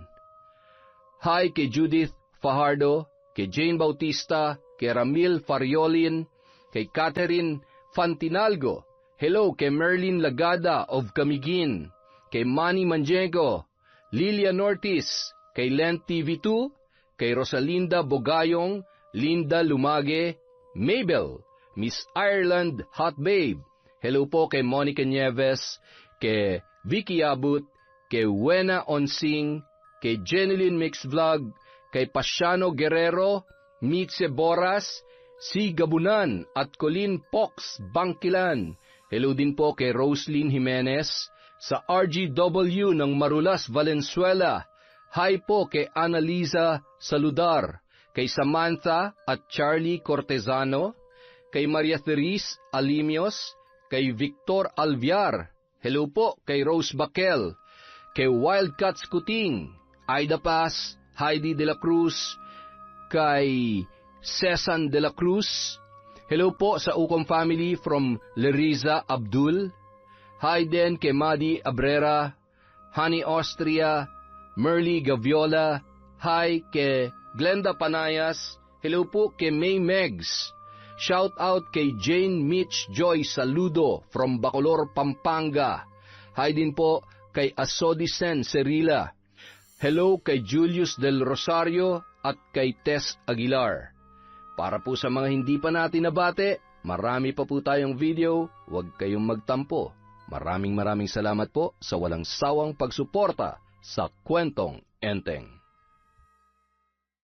Hi kay Judith Fajardo, kay Jane Bautista, kay Ramil Fariolin, kay Catherine Fantinalgo. Hello kay Merlin Lagada of Camiguin, kay Manny Manjego, Lilian Ortiz, kay Lent TV2, kay Rosalinda Bogayong, Linda Lumage, Mabel, Miss Ireland Hot Babe. Hello po kay Monica Nieves, kay Vicky Abut, kay Wena Onsing, kay Jeneline Mix Vlog, kay Pasiano Guerrero, Mitze Boras, si Gabunan at Colin Pox Bangkilan. Hello din po kay Roslyn Jimenez, sa RGW ng Marulas, Valenzuela. Hi po kay Annalisa Saludar, kay Samantha at Charlie Cortezano, kay Maria Therese Alimios, kay Victor Alviar. Hello po kay Rose Baquel, kay Wildcats Kuting, Aida Paz, Heidi de la Cruz, kay Cesan de la Cruz. Hello po sa Ucom family from Leriza Abdul. Hi din kay Madi Abrera, Honey Austria, Merly Gaviola. Hi kay Glenda Panayas. Hello po kay May Megs. Shout out kay Jane Mitch Joy Saludo from Bacolor, Pampanga. Hi din po kay Asodisen Cerila. Hello kay Julius Del Rosario at kay Tess Aguilar. Para po sa mga hindi pa natin nabate, marami pa po tayong video, huwag kayong magtampo. Maraming salamat po sa walang sawang pagsuporta sa Kwentong Enteng.